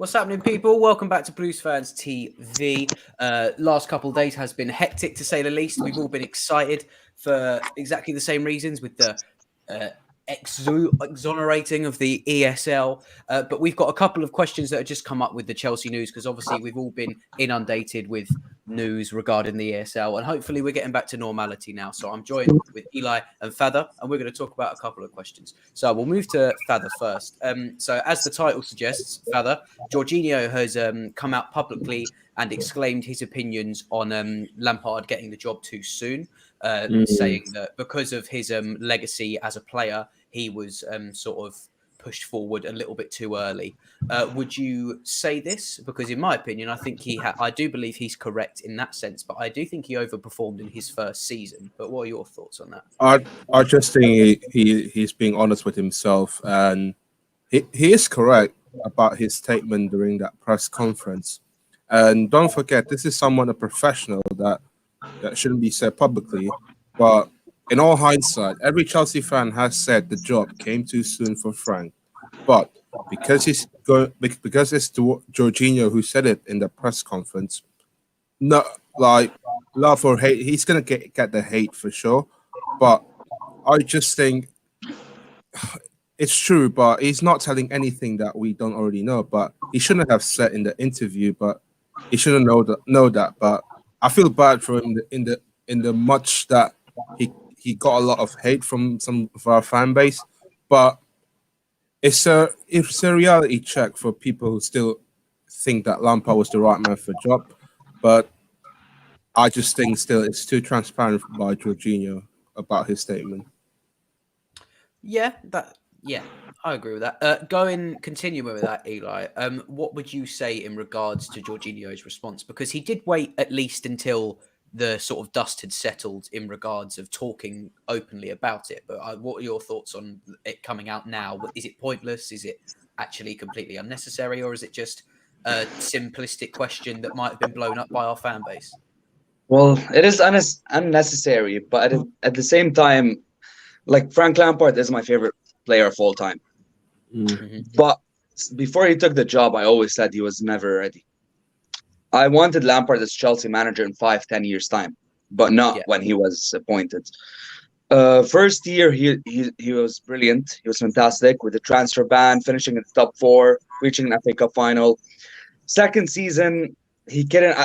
What's happening, people? Welcome back to Blues Fans TV. Last couple of days has been hectic, to say the least. We've all been excited for exactly the same reasons, with the exonerating of the ESL. But we've got a couple of questions that have just come up with the Chelsea news, because obviously we've all been inundated with news regarding the ESL, and hopefully we're getting back to normality now. So I'm joined with Eli and Father, and we're going to talk about a couple of questions. So we'll move to Father first. So as the title suggests, Father, Jorginho has come out publicly and exclaimed his opinions on Lampard getting the job too soon, saying that because of his legacy as a player, he was sort of pushed forward a little bit too early. Would you say this? Because in my opinion, I think I do believe he's correct in that sense, but I do think he overperformed in his first season. But what are your thoughts on that? I just think he's being honest with himself, and he is correct about his statement during that press conference. And don't forget, this is someone, a professional, that shouldn't be said publicly. But in all hindsight, every Chelsea fan has said the job came too soon for Frank. But because it's Jorginho who said it in the press conference, not like love or hate, he's gonna get the hate for sure. But I just think it's true, but he's not telling anything that we don't already know. But he shouldn't have said in the interview, but he shouldn't know that. But I feel bad for him in the much that he got a lot of hate from some of our fan base. But it's a reality check for people who still think that Lampard was the right man for the job. But I just think still it's too transparent by Jorginho about his statement. Yeah, I agree with that. Continuing with that, Eli, what would you say in regards to Jorginho's response? Because he did wait at least until the sort of dust had settled in regards of talking openly about it. But what are your thoughts on it coming out now? Is it pointless? Is it actually completely unnecessary? Or is it just a simplistic question that might have been blown up by our fan base? Well, it is unnecessary, but at the same time, like, Frank Lampard is my favorite player of all time. But before he took the job, I always said he was never ready. I wanted Lampard as Chelsea manager in 5-10 years time, but not when he was appointed. First year, he was brilliant. He was fantastic with the transfer ban, finishing in the top 4, reaching an FA Cup final. Second season, he couldn't.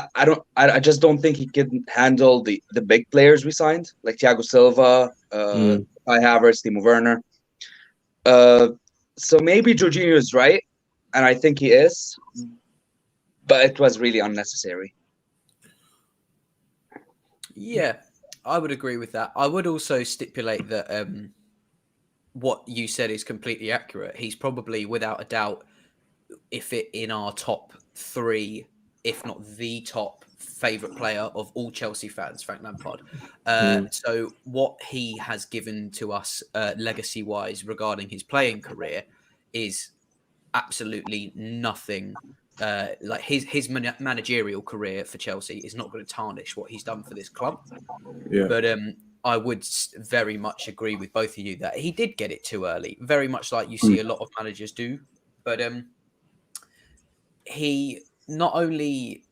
I just don't think he could handle the big players we signed, like Thiago Silva, Kai Havertz, Timo Werner. So maybe Jorginho is right, and I think he is, but it was really unnecessary. Yeah, I would agree with that. I would also stipulate that what you said is completely accurate. He's probably, without a doubt, in our top 3, if not the top favourite player of all Chelsea fans, Frank Lampard. So what he has given to us legacy-wise regarding his playing career is absolutely nothing. Like his managerial career for Chelsea is not going to tarnish what he's done for this club. Yeah. But I would very much agree with both of you that he did get it too early, very much like you see a lot of managers do. But he not only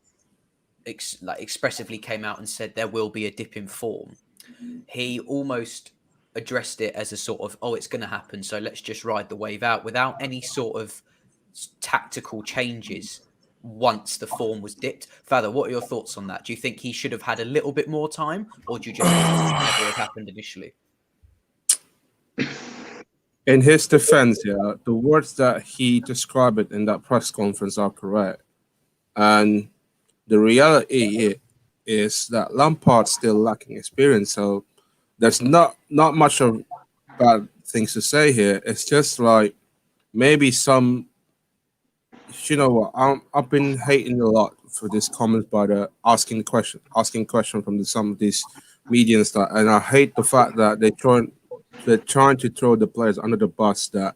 expressively came out and said there will be a dip in form, he almost addressed it as a sort of, it's going to happen, so let's just ride the wave out, without any sort of tactical changes once the form was dipped. Father, what are your thoughts on that? Do you think he should have had a little bit more time, or do you just think it never have happened initially? In his defense, the words that he described it in that press conference are correct. And the reality is that Lampard's still lacking experience. So there's not much of bad things to say here. It's just like maybe some, you know what, I've been hating a lot for this comment by the asking question from some of these media and stuff. And I hate the fact that they're trying to throw the players under the bus. That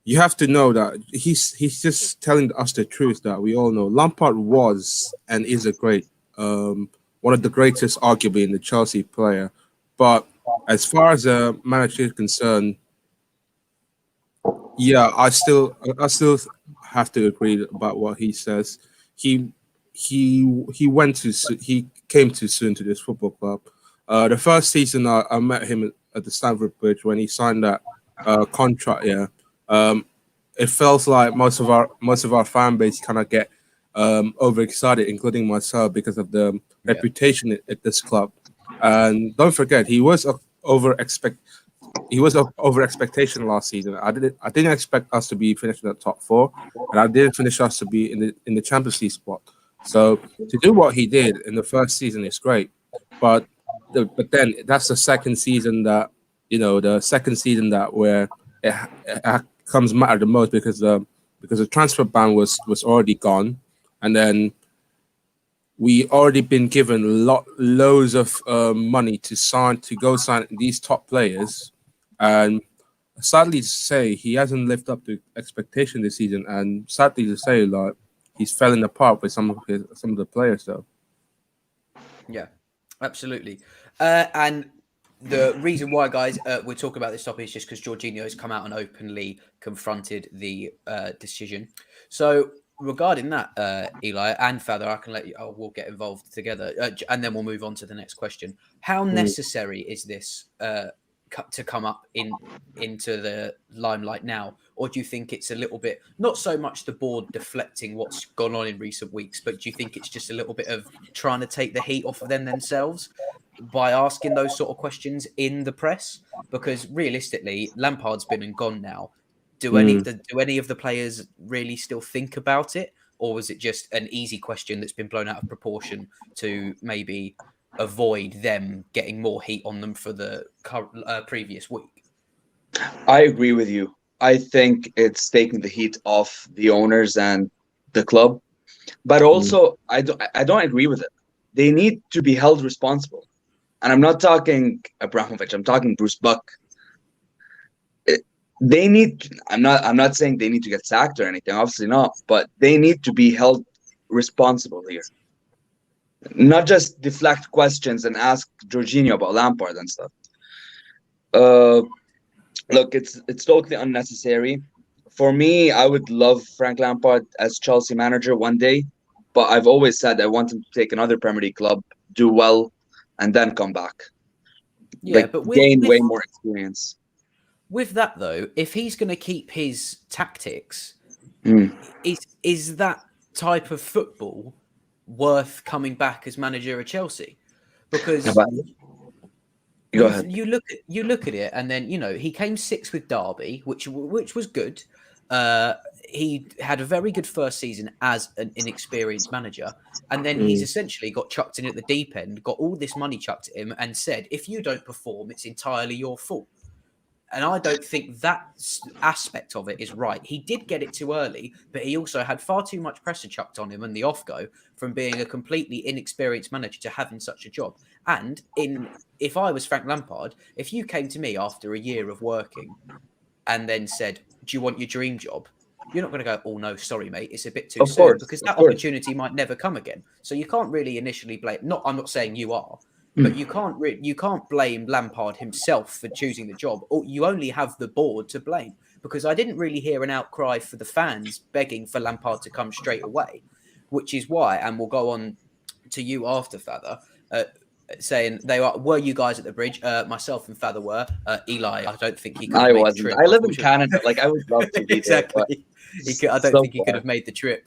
you have to know that he's just telling us the truth that we all know. Lampard was and is a great, one of the greatest, arguably, in the Chelsea player. But as far as a manager is concerned, yeah, I still have to agree about what he says. He came too soon to this football club. The first season I met him at the Stamford Bridge when he signed that contract. Yeah, it feels like most of our fan base kind of get overexcited, including myself, because of the reputation at this club. And don't forget, he was over expectation last season. I didn't expect us to be finishing at top 4, and I didn't finish us to be in the Champions League spot. So to do what he did in the first season is great, but then that's the second season that where it comes matter the most, because the transfer ban was already gone, and then we already been given loads of money to go sign these top players, and sadly to say, he hasn't lived up to expectation this season, and sadly to say, like, he's falling apart with some of the players, though. Yeah, absolutely. And the reason why, guys, we're talking about this topic is just because Jorginho has come out and openly confronted the decision. So regarding that, Eli and Father, I can let you. We'll get involved together, and then we'll move on to the next question. How necessary is this to come up into the limelight now, or do you think it's a little bit, not so much the board deflecting what's gone on in recent weeks, but do you think it's just a little bit of trying to take the heat off of them themselves by asking those sort of questions in the press? Because realistically, Lampard's been and gone now. Do any of the players really still think about it, or was it just an easy question that's been blown out of proportion to maybe avoid them getting more heat on them for the previous week? I agree with you. I think it's taking the heat off the owners and the club, but also I don't agree with it. They need to be held responsible, and I'm not talking Abramovich. I'm talking Bruce Buck. They need. I'm not saying they need to get sacked or anything. Obviously not, but they need to be held responsible here. Not just deflect questions and ask Jorginho about Lampard and stuff. Look, it's totally unnecessary. For me, I would love Frank Lampard as Chelsea manager one day, but I've always said I want him to take another Premier League club, do well, and then come back. Yeah, like, but gain way more experience. With that though, if he's going to keep his tactics, is that type of football worth coming back as manager of Chelsea? Because Go ahead. you look at it, and then he came 6th with Derby, which was good. He had a very good first season as an inexperienced manager, and then he's essentially got chucked in at the deep end, got all this money chucked at him, and said, if you don't perform, it's entirely your fault. And I don't think that aspect of it is right. He did get it too early, but he also had far too much pressure chucked on him and the off-go from being a completely inexperienced manager to having such a job. And if I was Frank Lampard, if you came to me after a year of working and then said, do you want your dream job? You're not going to go, oh, no, sorry, mate, it's a bit too soon, because that opportunity might never come again. So you can't really initially blame. I'm not saying you are. But you can't blame Lampard himself for choosing the job. Or you only have the board to blame, because I didn't really hear an outcry for the fans begging for Lampard to come straight away, which is why, and we'll go on to you after Father, saying were you guys at the bridge? Myself and Father were. Eli, I don't think he could have made the trip. I live in Canada. Like, I would love to be exactly. There, I don't think he could have made the trip.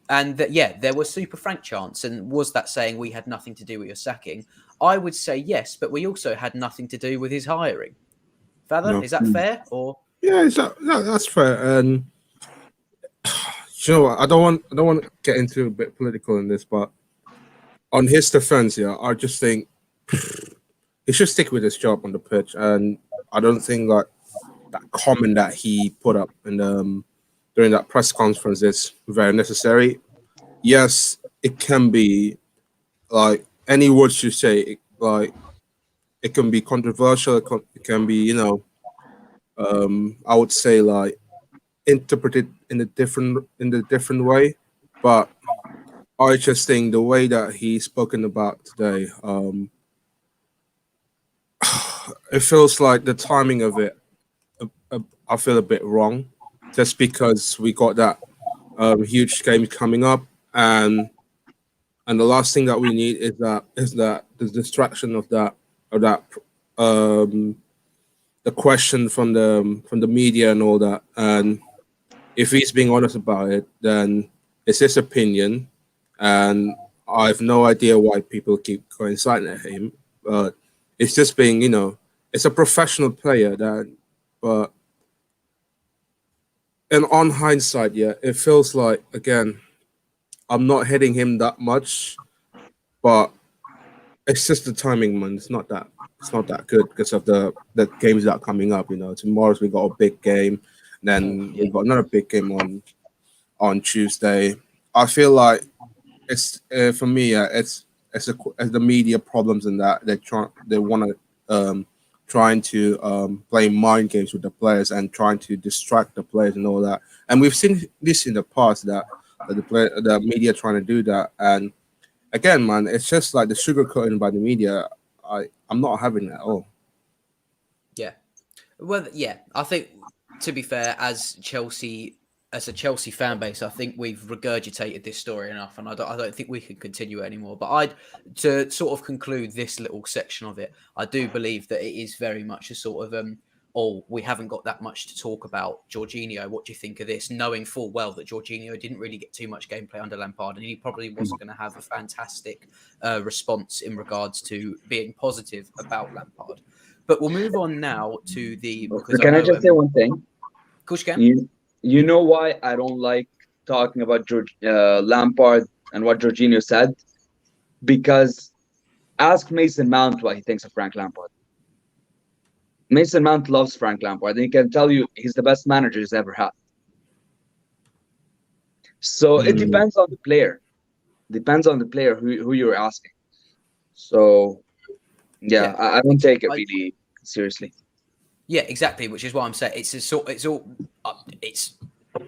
And there was Super Frank chants. And was that saying we had nothing to do with your sacking? I would say yes, but we also had nothing to do with his hiring. Father, is that fair? Or that's fair. And you know what? I don't want to get into a bit political in this, but on his defense, I just think he should stick with his job on the pitch. And I don't think like that comment that he put up in during that press conference is very necessary. Yes, it can be like any words you say, it can be controversial. It can be, I would say like interpreted in a different way. But I just think the way that he's spoken about today, it feels like the timing of it, I feel a bit wrong. just because we got that huge game coming up, and the last thing that we need is that the distraction of that the question from the media and all that. And if he's being honest about it, then it's his opinion, and I have no idea why people keep going silent at him. But it's just being, it's a professional player but and on hindsight, yeah, it feels like, again, I'm not hitting him that much, but it's just the timing, man. It's not that good because of the games that are coming up. Tomorrow's we got a big game, then we got another big game on Tuesday. I feel like it's for me, it's the media problems in that they want to trying to play mind games with the players and trying to distract the players and all that. And we've seen this in the past that the media trying to do that. And again, man, it's just like the sugarcoating by the media. I'm not having that at all. Yeah. Well, yeah, I think, to be fair, as a Chelsea fan base, I think we've regurgitated this story enough, and I don't think we can continue it anymore. But to sort of conclude this little section of it, I do believe that it is very much a sort of we haven't got that much to talk about. Jorginho, what do you think of this? Knowing full well that Jorginho didn't really get too much gameplay under Lampard, and he probably wasn't going to have a fantastic response in regards to being positive about Lampard. But we'll move on now to the. Can I just say one thing? Of course you can. You know why I don't like talking about Lampard and what Jorginho said? Because ask Mason Mount what he thinks of Frank Lampard. Mason Mount loves Frank Lampard, and he can tell you he's the best manager he's ever had. So it depends on the player. Depends on the player who you're asking. So yeah. I don't take it really seriously. Yeah, exactly. Which is why I'm saying it's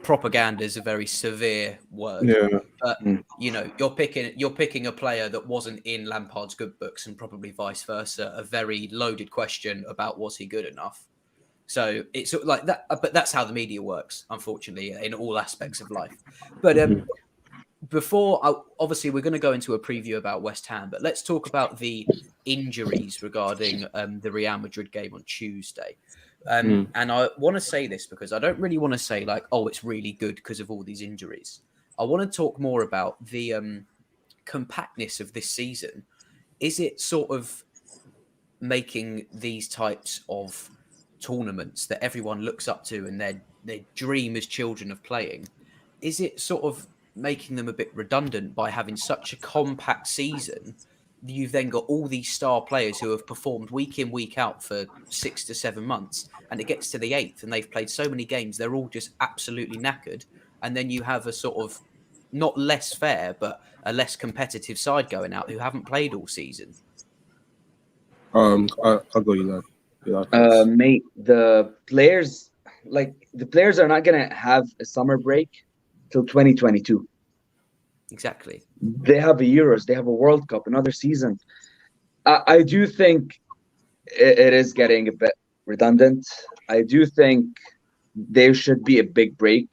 propaganda is a very severe word. Yeah. But you're picking a player that wasn't in Lampard's good books, and probably vice versa. A very loaded question about was he good enough. So it's like that. But that's how the media works, unfortunately, in all aspects of life. But obviously, we're going to go into a preview about West Ham, but let's talk about the injuries regarding the Real Madrid game on Tuesday. And I want to say this because I don't really want to say like, oh, it's really good because of all these injuries. I want to talk more about the compactness of this season. Is it sort of making these types of tournaments that everyone looks up to and their dream as children of playing? Is it sort of making them a bit redundant by having such a compact season? You've then got all these star players who have performed week in, week out for 6 to 7 months, and it gets to the 8th and they've played so many games, they're all just absolutely knackered. And then you have a sort of not less fair, but a less competitive side going out who haven't played all season. I'll go you that. Mate, the players are not gonna have a summer break till 2022. Exactly. They have a Euros, they have a World Cup, another season. I do think it is getting a bit redundant. I do think there should be a big break.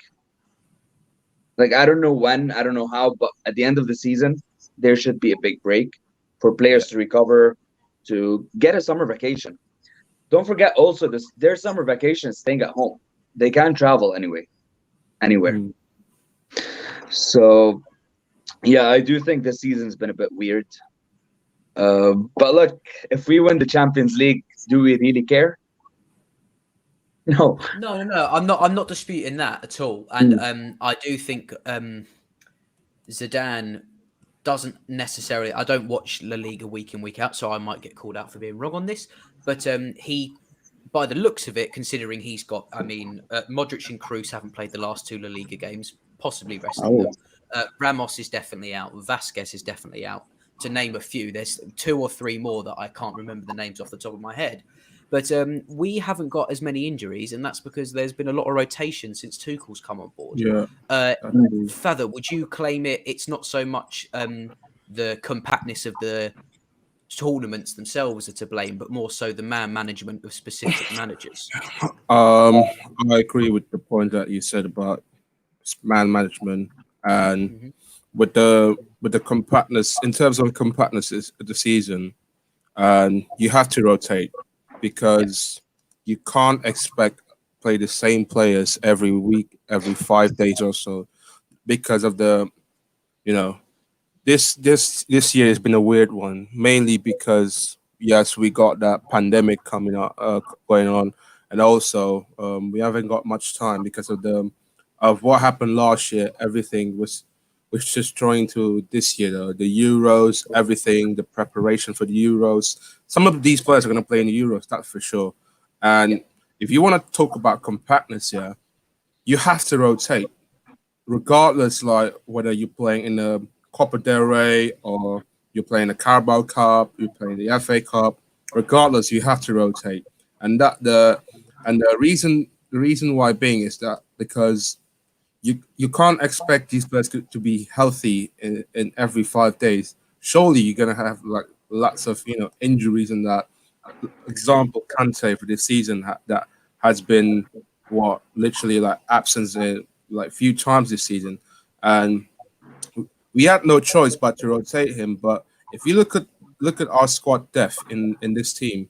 Like, I don't know when, I don't know how, but at the end of the season, there should be a big break for players to recover, to get a summer vacation. Don't forget also their summer vacation is staying at home. They can't travel anywhere. So yeah, I do think this season's been a bit weird. But look, if we win the Champions League, do we really care? No. I'm not disputing that at all. And I do think Zidane doesn't necessarily. I don't watch La Liga week in, week out, so I might get called out for being wrong on this. But he, by the looks of it, considering he's got, Modric and Kroos haven't played the last 2 La Liga games, possibly resting them. Ramos is definitely out. Vasquez is definitely out. To name a few, there's 2 or 3 more that I can't remember the names off the top of my head. But we haven't got as many injuries, and that's because there's been a lot of rotation since Tuchel's come on board. Yeah. Father, would you claim it's not so much the compactness of the tournaments themselves are to blame, but more so the man management of specific managers? I agree with the point that you said about man management and with the compactness in terms of compactness of the season, and you have to rotate because you can't expect play the same players every week, every 5 days or so, because of the this year has been a weird one, mainly because yes, we got that pandemic coming up going on, and also we haven't got much time because of what happened last year. Everything was just trying to this year, the Euros, everything, the preparation for the Euros. Some of these players are going to play in the Euros, that's for sure. And if you want to talk about compactness here, you have to rotate, regardless, like whether you're playing in the Copa del Rey or you're playing the Carabao Cup, you're playing the FA Cup. Regardless, you have to rotate, and the reason why being is that because you can't expect these players to be healthy in every 5 days. Surely you're gonna have like lots of injuries and that. Example, Kante for this season that has been literally like absence in like few times this season, and we had no choice but to rotate him. But if you look at our squad depth in this team,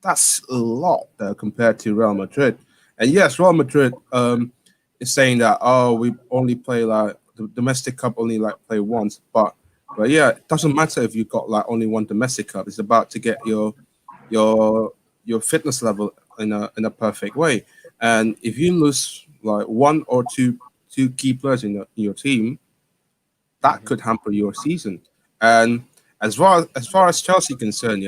that's a lot compared to Real Madrid. And yes, Real Madrid is saying that we only play like the domestic cup only like play once, but yeah, it doesn't matter if you got like only one domestic cup. It's about to get your fitness level in a perfect way. And if you lose like one or two key players in your team, that could hamper your season. And as far as Chelsea concerned,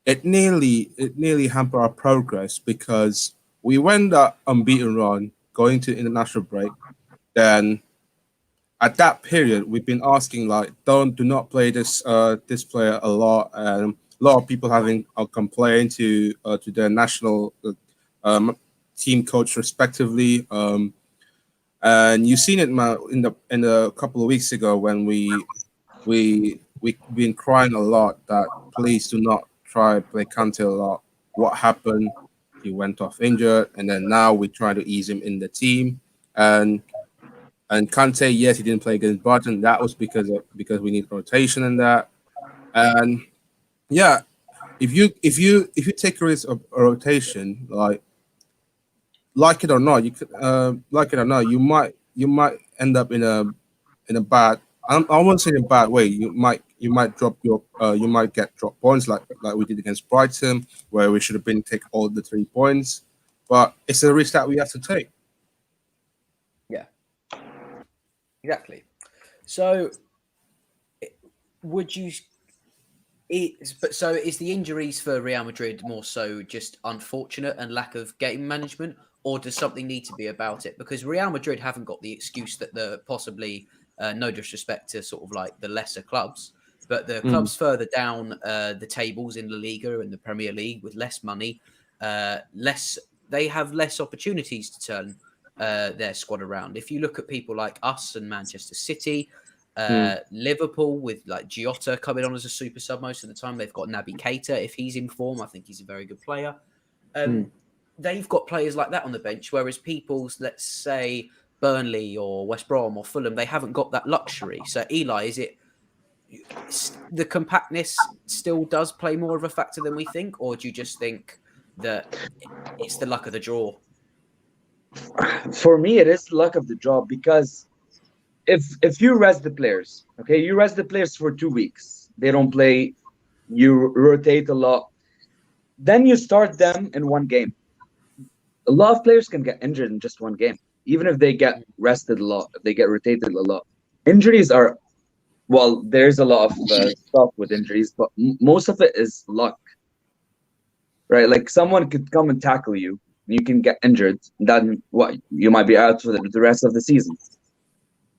it nearly hampered our progress because we went that unbeaten run going to international break. Then at that period, we've been asking like, do not play this player a lot, and a lot of people having complained to their national team coach respectively. And you've seen it in a couple of weeks ago when we've been crying a lot that please do not try play Kante a lot. What happened? He went off injured, and then now we try to ease him in the team. And Kante, yes, he didn't play against Brighton. That was because we need rotation in that. And yeah, if you take a risk of a rotation, like it or not, you might end up in a bad. I won't say in a bad way. You might drop you might get drop points like we did against Brighton, where we should have been take all the 3 points. But it's a risk that we have to take. Yeah, exactly. So, is the injuries for Real Madrid more so just unfortunate and lack of game management, or does something need to be about it? Because Real Madrid haven't got the excuse that the possibly, no disrespect to sort of like the lesser clubs, but the clubs further down the tables in La Liga and the Premier League with less money, they have less opportunities to turn their squad around. If you look at people like us and Manchester City, Liverpool with like Jota coming on as a super sub most of the time, they've got Naby Keita. If he's in form, I think he's a very good player. They've got players like that on the bench, whereas people's, let's say, Burnley or West Brom or Fulham, they haven't got that luxury. So, Eli, is it the compactness still does play more of a factor than we think, or do you just think that it's the luck of the draw? For me, it is luck of the draw because if you rest the players, okay, you rest the players for 2 weeks, they don't play, you rotate a lot, then you start them in one game. A lot of players can get injured in just one game, even if they get rested a lot, if they get rotated a lot. Injuries are, well, there's a lot of stuff with injuries, but most of it is luck, right? Like someone could come and tackle you, and you can get injured, then you might be out for the rest of the season.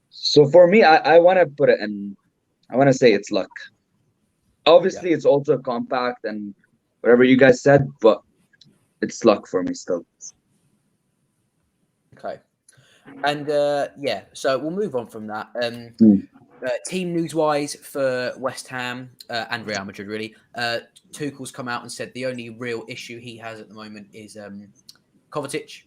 So for me, I want to put it in, I want to say it's luck. Obviously, it's also compact and whatever you guys said, but it's luck for me still. Okay. And so we'll move on from that. Team news-wise for West Ham and Real Madrid, really, Tuchel's come out and said the only real issue he has at the moment is Kovacic.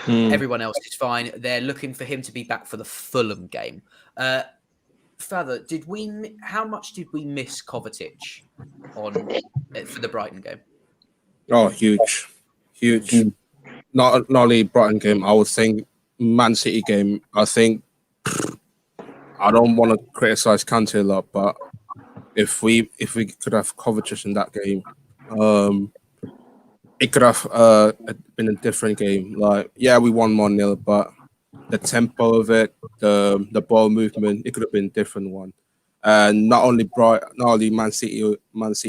Everyone else is fine. They're looking for him to be back for the Fulham game. Father, how much did we miss Kovacic for the Brighton game? Oh, huge. Not only Brighton game, I was saying Man City game. I think I don't want to criticize Kante a lot, but if we could have Kovacic in that game, it could have been a different game. Like, yeah, we won 1-0, but the tempo of it, the ball movement, it could have been a different one. And not only Man City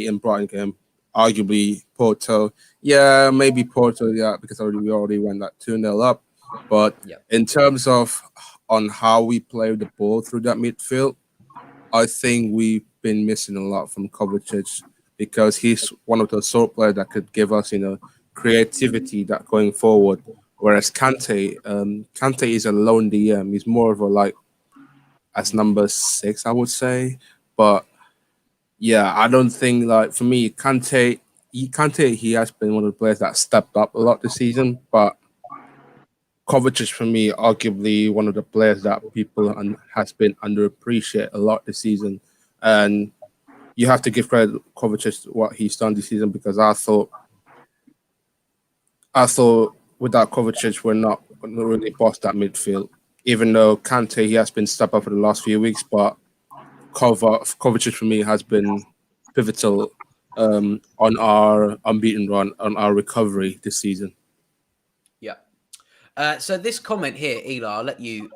and Brighton game, arguably Porto. Yeah, maybe Porto, yeah, because we already went that 2-0 up. But in terms of on how we play the ball through that midfield, I think we've been missing a lot from Kovacic, because he's one of the sort of players that could give us, creativity that going forward. Whereas Kante is a lone DM. He's more of a as number 6, I would say. But yeah, I don't think for me, Kante, he has been one of the players that stepped up a lot this season. But Kovacic, for me, arguably one of the players that people has been underappreciated a lot this season. And you have to give credit to Kovacic what he's done this season, because I thought without Kovacic, we're not going to really boss that midfield. Even though Kante, he has been stepped up for the last few weeks, but Kovacic for me has been pivotal on our unbeaten run, on our recovery this season. Yeah. So this comment here, Eli, I'll let you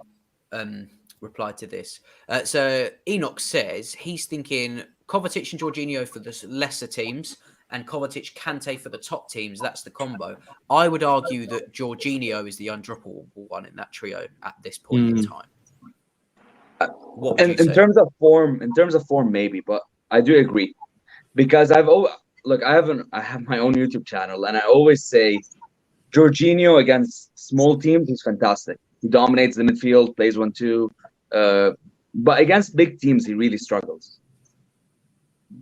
reply to this. So Enoch says he's thinking Kovacic and Jorginho for the lesser teams and Kovacic, Kante for the top teams. That's the combo. I would argue that Jorginho is the undroppable one in that trio at this point in time. In terms of form, maybe, but I do agree, because I have my own YouTube channel, and I always say Jorginho against small teams is fantastic. He dominates the midfield, plays 1-2, but against big teams he really struggles,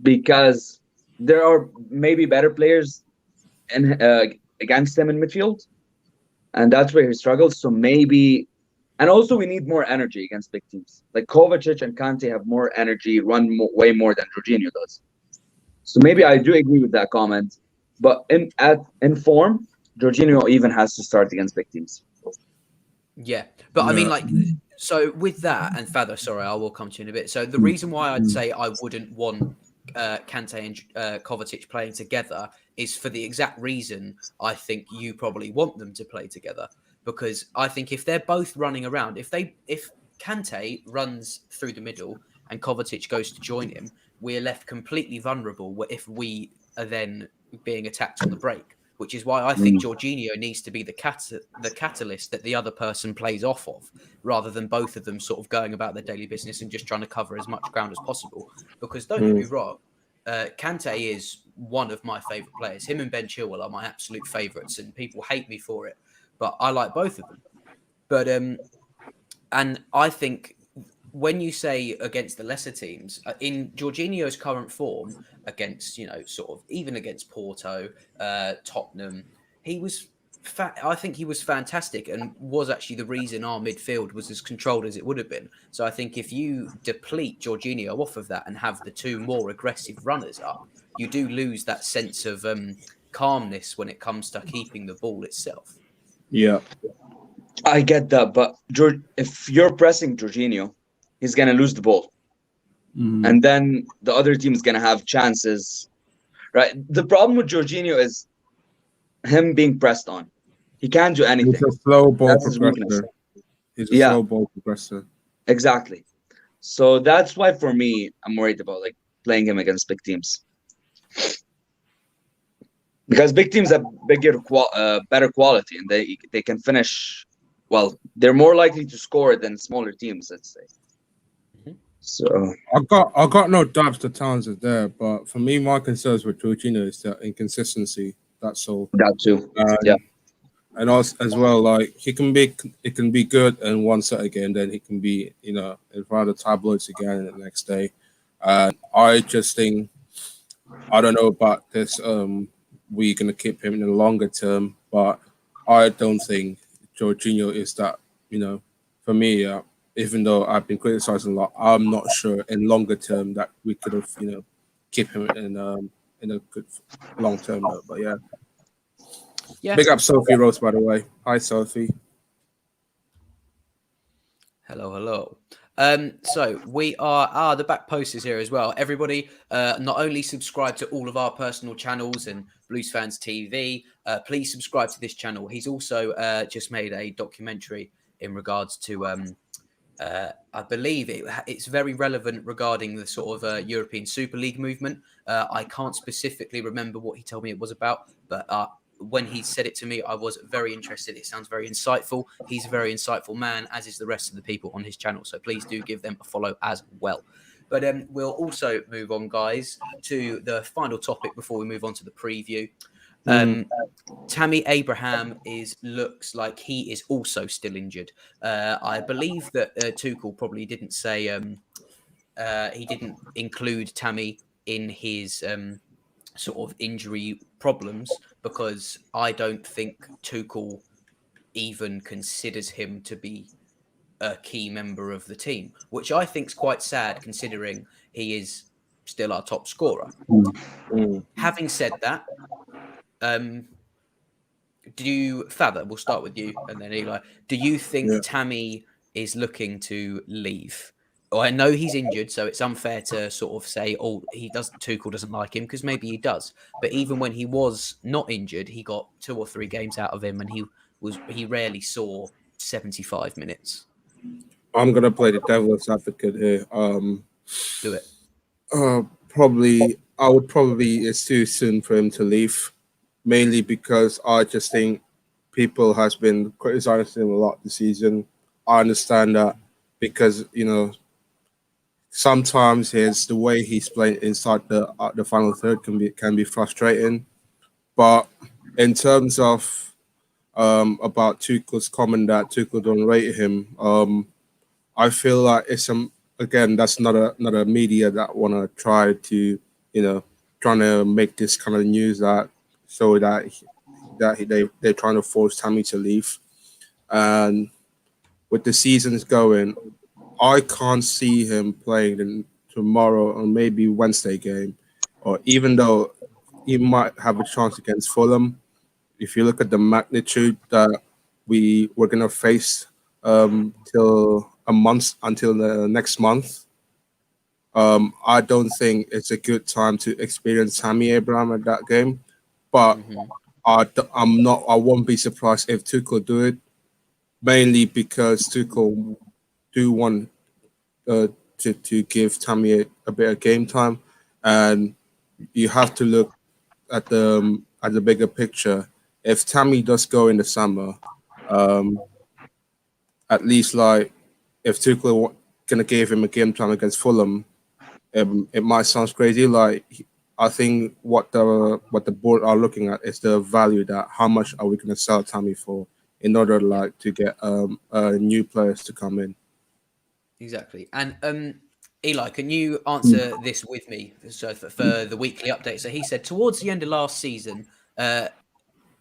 because there are maybe better players against him in midfield, and that's where he struggles. So maybe. And also, we need more energy against big teams. Like Kovacic and Kante have more energy, run way more than Jorginho does. So maybe I do agree with that comment. But in form, Jorginho even has to start against big teams. Yeah, but I mean, so with that, and Father, sorry, I will come to you in a bit. So the reason why I'd say I wouldn't want Kante and Kovacic playing together is for the exact reason I think you probably want them to play together. Because I think if they're both running around, if Kante runs through the middle and Kovacic goes to join him, we're left completely vulnerable if we are then being attacked on the break. Which is why I think Jorginho needs to be the catalyst that the other person plays off of, rather than both of them sort of going about their daily business and just trying to cover as much ground as possible. Because don't get me wrong, Kante is one of my favourite players. Him and Ben Chilwell are my absolute favourites, and people hate me for it. But I like both of them. But and I think when you say against the lesser teams, in Jorginho's current form against, sort of even against Porto, Tottenham, I think he was fantastic and was actually the reason our midfield was as controlled as it would have been. So I think if you deplete Jorginho off of that and have the two more aggressive runners up, you do lose that sense of calmness when it comes to keeping the ball itself. Yeah, I get that, but if you're pressing Jorginho, he's gonna lose the ball, and then the other team is gonna have chances, right? The problem with Jorginho is him being pressed on. He can't do anything. He's a slow ball progressor. He's a slow ball progressor. Exactly. So that's why, for me, I'm worried about playing him against big teams. Because big teams have better quality, and they can finish. Well, they're more likely to score than smaller teams, let's say. So I got no doubts the talents are there, but for me, my concerns with Jorginho is the inconsistency. That's all. That too. And also as well, like it can be good in one set again, then he can be, in front of the tabloids again the next day. And I just think I don't know about this. We're gonna keep him in the longer term, but I don't think Jorginho is that. For me, even though I've been criticizing a lot, I'm not sure in longer term that we could have, keep him in a good long term. Though. But yeah. Yeah. Big up Sophie Rose, by the way. Hi, Sophie. Hello. So we are the back post is here as well. Everybody, not only subscribe to all of our personal channels and Blues Fans TV, please subscribe to this channel. He's also just made a documentary in regards to I believe it's very relevant regarding the sort of European Super League movement. I can't specifically remember what he told me it was about, but when he said it to me, I was very interested. It sounds very insightful. He's a very insightful man, as is the rest of the people on his channel. So please do give them a follow as well. But we'll also move on, guys, to the final topic before we move on to the preview. Tammy Abraham looks like he is also still injured. I believe that Tuchel probably didn't say he didn't include Tammy in his sort of injury problems because I don't think Tuchel even considers him to be a key member of the team, which I think is quite sad considering he is still our top scorer. Having said that, Father, we'll start with you and then Eli. Do you think Tammy is looking to leave? Oh, I know he's injured, so it's unfair to sort of say, oh, Tuchel doesn't like him, because maybe he does. But even when he was not injured, he got 2 or 3 games out of him, and he rarely saw 75 minutes. I'm gonna play the devil's advocate here. Do it. I would probably it's too soon for him to leave, mainly because I just think people has been criticizing him a lot this season. I understand that because sometimes the way he's playing inside the final third can be frustrating. But in terms of about Tuchel's comment that Tuchel don't rate him, I feel like it's again that's not a media that want to try to trying to make this kind of news that so that they're trying to force Tammy to leave, and with the seasons going, I can't see him playing the tomorrow or maybe Wednesday game, or even though he might have a chance against Fulham. If you look at the magnitude that we're gonna face till until the next month, I don't think it's a good time to experience Tammy Abraham at that game. But I won't be surprised if Tuchel do it, mainly because Tuchel do want to give Tammy a bit of game time, and you have to look at the bigger picture. If Tammy does go in the summer, at least like if Tuchel gonna give him a game time against Fulham, it might sound crazy. Like I think what the board are looking at is the value that how much are we gonna sell Tammy for in order like to get new players to come in. Exactly. And Eli, can you answer this with me? So for the weekly update. So he said towards the end of last season,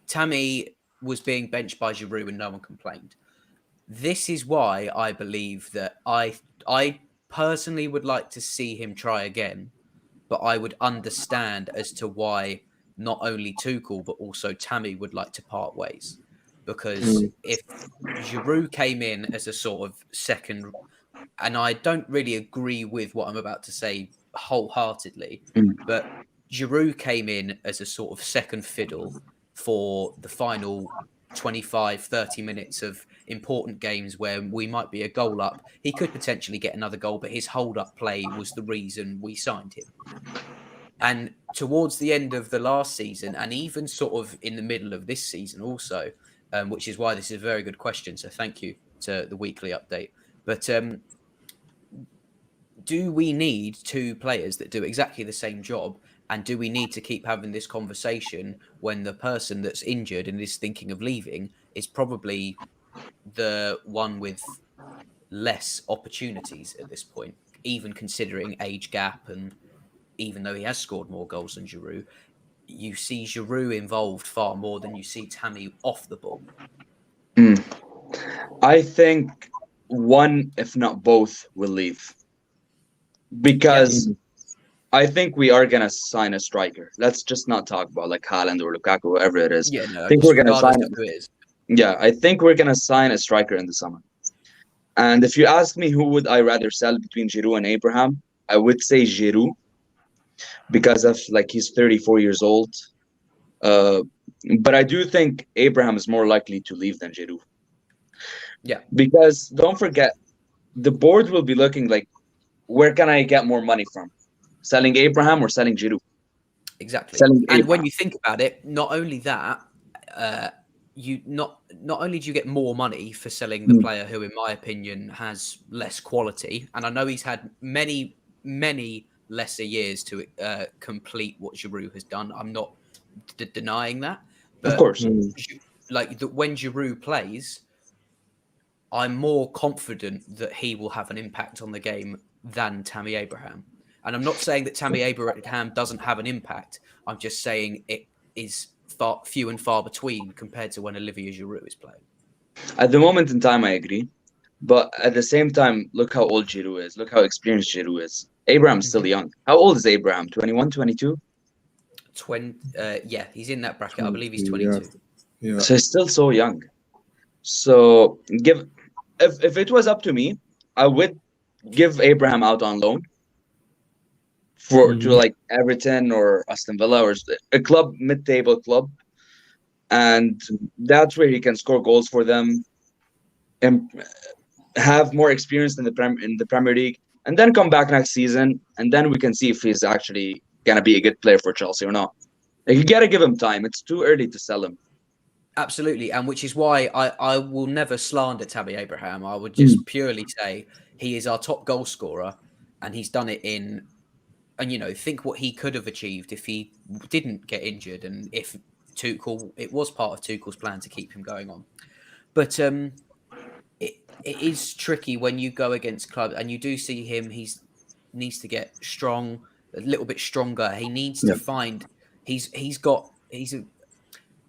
Tammy was being benched by Giroud and no one complained. This is why I believe that I personally would like to see him try again, but I would understand as to why not only Tuchel but also Tammy would like to part ways. Because if Giroud came in as a sort of second, and I don't really agree with what I'm about to say wholeheartedly, but Giroud came in as a sort of second fiddle for the final 25, 30 minutes of important games where we might be a goal up. He could potentially get another goal, but his hold-up play was the reason we signed him. And towards the end of the last season, and even sort of in the middle of this season also, which is why this is a very good question, so thank you to the weekly update. But do we need 2 players that do exactly the same job? And do we need to keep having this conversation when the person that's injured and is thinking of leaving is probably the one with less opportunities at this point, even considering age gap, and even though he has scored more goals than Giroud, you see Giroud involved far more than you see Tammy off the ball. I think one, if not both, will leave. Because I think we are gonna sign a striker. Let's just not talk about like Haaland or Lukaku, whoever it is. Yeah, no, I think we're gonna sign who it is. Yeah, I think we're gonna sign a striker in the summer. And if you ask me who would I rather sell between Giroud and Abraham, I would say Giroud, because of like he's 34 years old. But I do think Abraham is more likely to leave than Giroud. Yeah. Because don't forget, the board will be looking like, where can I get more money from? Selling Abraham or selling Giroud? Exactly. Selling and Abraham. when you think about it, not only that, you not only do you get more money for selling the player who, in my opinion, has less quality, and I know he's had many lesser years to complete what Giroud has done. I'm not denying that, but of course, like when Giroud plays, I'm more confident that he will have an impact on the game than Tammy Abraham. And I'm not saying that Tammy Abraham doesn't have an impact. I'm just saying it is few and far between compared to when Olivier Giroud is playing. At the moment in time, I agree. But at the same time, look how old Giroud is. Look how experienced Giroud is. Abraham's still young. How old is Abraham? 21, 22? Yeah, he's in that bracket. I believe he's 22. Yeah. So he's still so young. So if it was up to me, I would give Abraham out on loan to like Everton or Aston Villa or a club, mid-table club, and that's where he can score goals for them and have more experience in the Premier League, and then come back next season, and then we can see if he's actually gonna be a good player for Chelsea or not. Like, you gotta give him time. It's too early to sell him. Absolutely, and which is why I will never slander Tammy Abraham. I would just purely say he is our top goal scorer, and he's done it in. And, you know, think what he could have achieved if he didn't get injured, and if it was part of Tuchel's plan to keep him going on. But it is tricky when you go against clubs, and you do see him. He needs to get strong, a little bit stronger. He needs to find. He's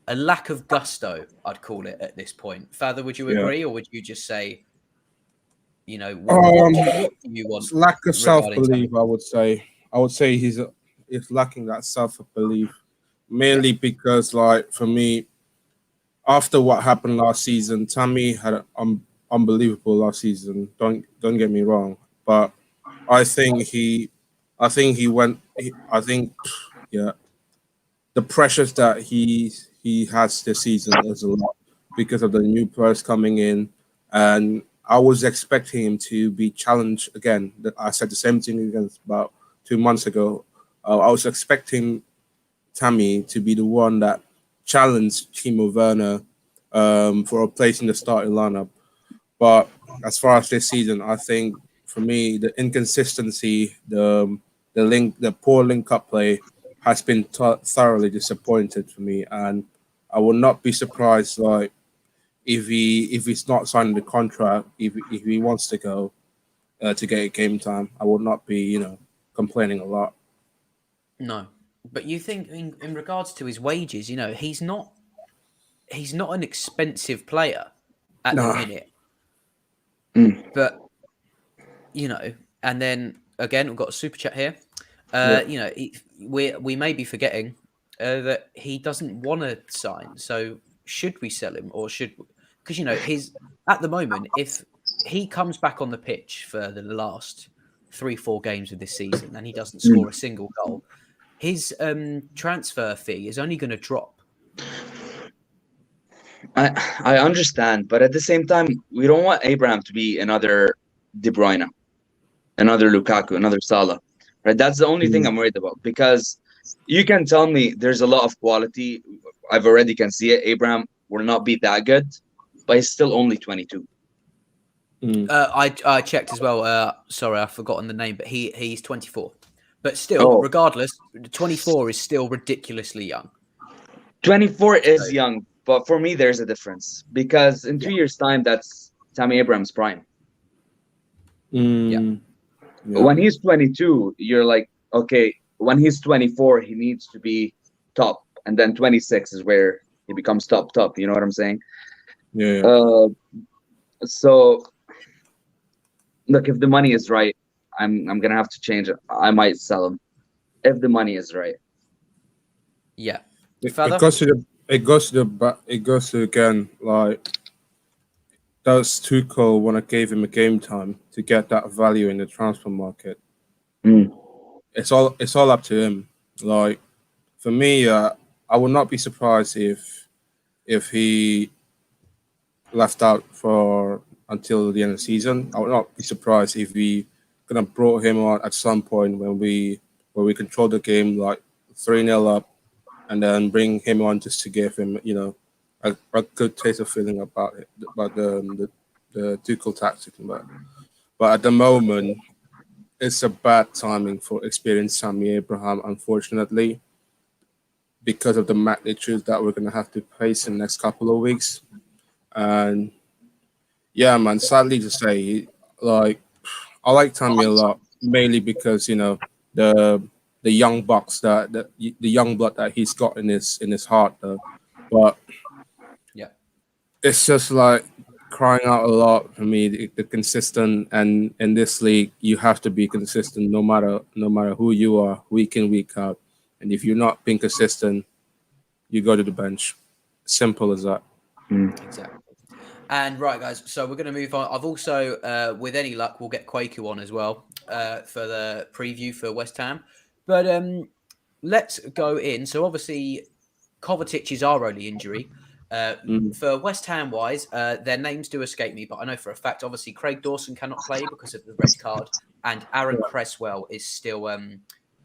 a lack of gusto, I'd call it at this point. Father, would you agree, or would you just say, you know, what do you want? Lack of self-belief, I would say. I would say he's lacking that self-belief, mainly because, like, for me, after what happened last season, Tammy had unbelievable last season. Don't get me wrong, but I think the pressures that he has this season is a lot because of the new players coming in, and I was expecting him to be challenged again. I said the same thing against about 2 months ago. I was expecting Tammy to be the one that challenged Timo Werner for a place in the starting lineup. But as far as this season, I think for me the inconsistency, the poor link-up play has been thoroughly disappointed for me, and I will not be surprised like if he's not signing the contract, if he wants to go to get game time. I will not be complaining a lot. No, but you think in regards to his wages, he's not an expensive player at the minute. But and then again, we've got a super chat here. We may be forgetting that he doesn't want to sign. So should we sell him, or because his at the moment, if he comes back on the pitch for the last 3-4 games of this season and he doesn't score a single goal, his transfer fee is only going to drop. I understand, but at the same time, we don't want Abraham to be another De Bruyne, another Lukaku, another Salah, right? That's the only thing I'm worried about, because you can tell me there's a lot of quality. I've already can see it. Abraham will not be that good, but he's still only 22. I checked as well. Sorry, I've forgotten the name, but he's 24. But still, regardless, 24 is still ridiculously young. 24 is young, but for me, there's a difference because in 2 years' time, that's Tammy Abraham's prime. Yeah. When he's 22, you're like, okay. When he's 24, he needs to be top, and then 26 is where he becomes top. You know what I'm saying? Yeah. So, look, if the money is right, I'm gonna have to change it. I might sell him if the money is right. Yeah. It goes to again, like, does Tuchel want to give him a game time to get that value in the transfer market? It's all up to him. Like, for me, I would not be surprised if he left out for until the end of the season. I would not be surprised if we gonna brought him on at some point when we control the game like 3-0 up, and then bring him on just to give him, a good taste of feeling about it, about the Tuchel tactic. But at the moment, it's a bad timing for experienced Tammy Abraham, unfortunately, because of the magnitude that we're going to have to face in the next couple of weeks. And yeah, man, sadly to say, like, I like Tammy a lot, mainly because, the young bucks the young blood that he's got in his heart, though. But yeah, it's just like crying out a lot for me. The consistent, and in this league, you have to be consistent no matter who you are, week in, week out. And if you're not being consistent, you go to the bench. Simple as that. Exactly. And right, guys, so we're going to move on. I've also, with any luck, we'll get Kwaku on as well for the preview for West Ham. But let's go in. So obviously, Kovacic's our only injury. For West Ham wise, their names do escape me, but I know for a fact, obviously, Craig Dawson cannot play because of the red card, and Aaron Cresswell is still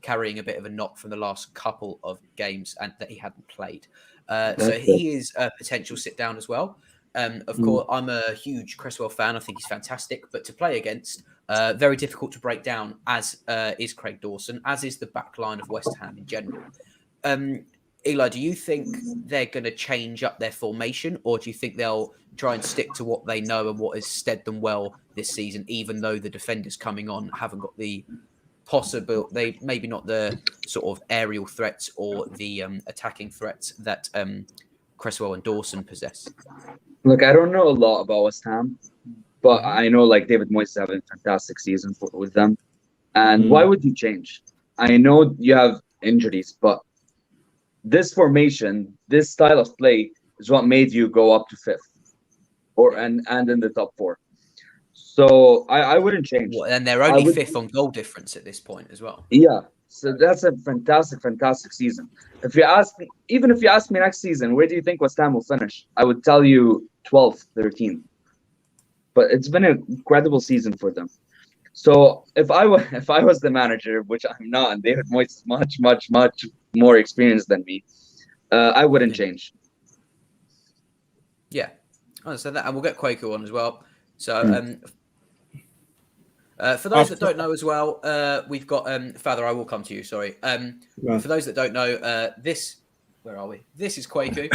carrying a bit of a knock from the last couple of games and that he hadn't played. So he is a potential sit down as well. Of course, I'm a huge Cresswell fan. I think he's fantastic, but to play against, very difficult to break down, as is Craig Dawson, as is the back line of West Ham in general. Eli, do you think they're going to change up their formation, or do you think they'll try and stick to what they know and what has stead them well this season, even though the defenders coming on haven't got the maybe not the sort of aerial threats or the attacking threats that Cresswell and Dawson possess? Look, I don't know a lot about West Ham, but I know like David Moyes is having a fantastic season with them. And why would you change? I know you have injuries, but this formation, this style of play is what made you go up to fifth, and in the top four. So I wouldn't change. Well, and they're only fifth on goal difference at this point as well. Yeah, so that's a fantastic season. If you ask me, even if you ask me next season, where do you think West Ham will finish? I would tell you 12th, 13th. But it's been an incredible season for them. So if I was the manager, which I'm not, and David Moyes is much more experienced than me, I wouldn't change. Yeah, I understand that, and we'll get Kwaku on as well. So for those that don't know as well, we've got Father. I will come to you. Sorry. For those that don't know, where are we? This is Kwaku.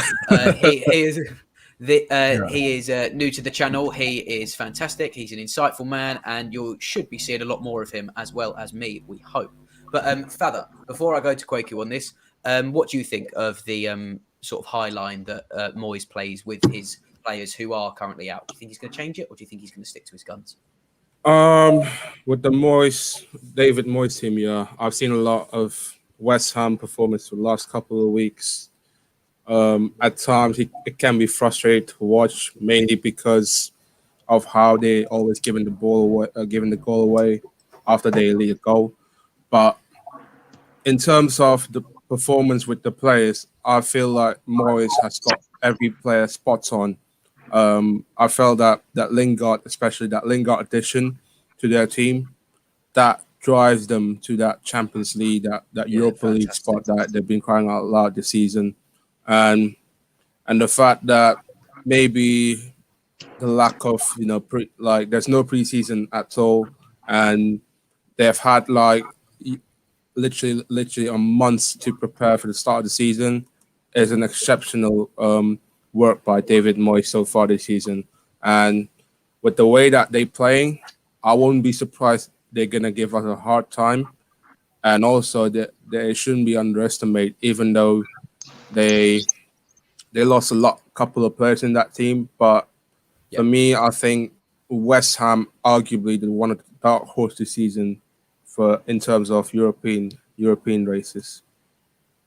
He is new to the channel. He is fantastic. He's an insightful man, and you should be seeing a lot more of him, as well as me, we hope. But Father, before I go to Kwaku on this, what do you think of the sort of high line that Moyes plays with his players who are currently out? Do you think he's going to change it, or do you think he's going to stick to his guns? With the David Moyes team, yeah, I've seen a lot of West Ham performance for the last couple of weeks. At times, it can be frustrating to watch, mainly because of how they always giving the goal away after they lead a goal. But in terms of the performance with the players, I feel like Moyes has got every player spots on. I felt that Lingard, especially that Lingard addition to their team, that drives them to that Champions League, that Europa League spot that they've been crying out loud this season. And the fact that maybe the lack of, there's no preseason at all, and they've had literally a month to prepare for the start of the season is an exceptional work by David Moyes so far this season. And with the way that they're playing, I won't be surprised they're going to give us a hard time. And also, they shouldn't be underestimated, even though they lost couple of players in that team. But for me, I think West Ham arguably the one of the dark horse this season in terms of European races.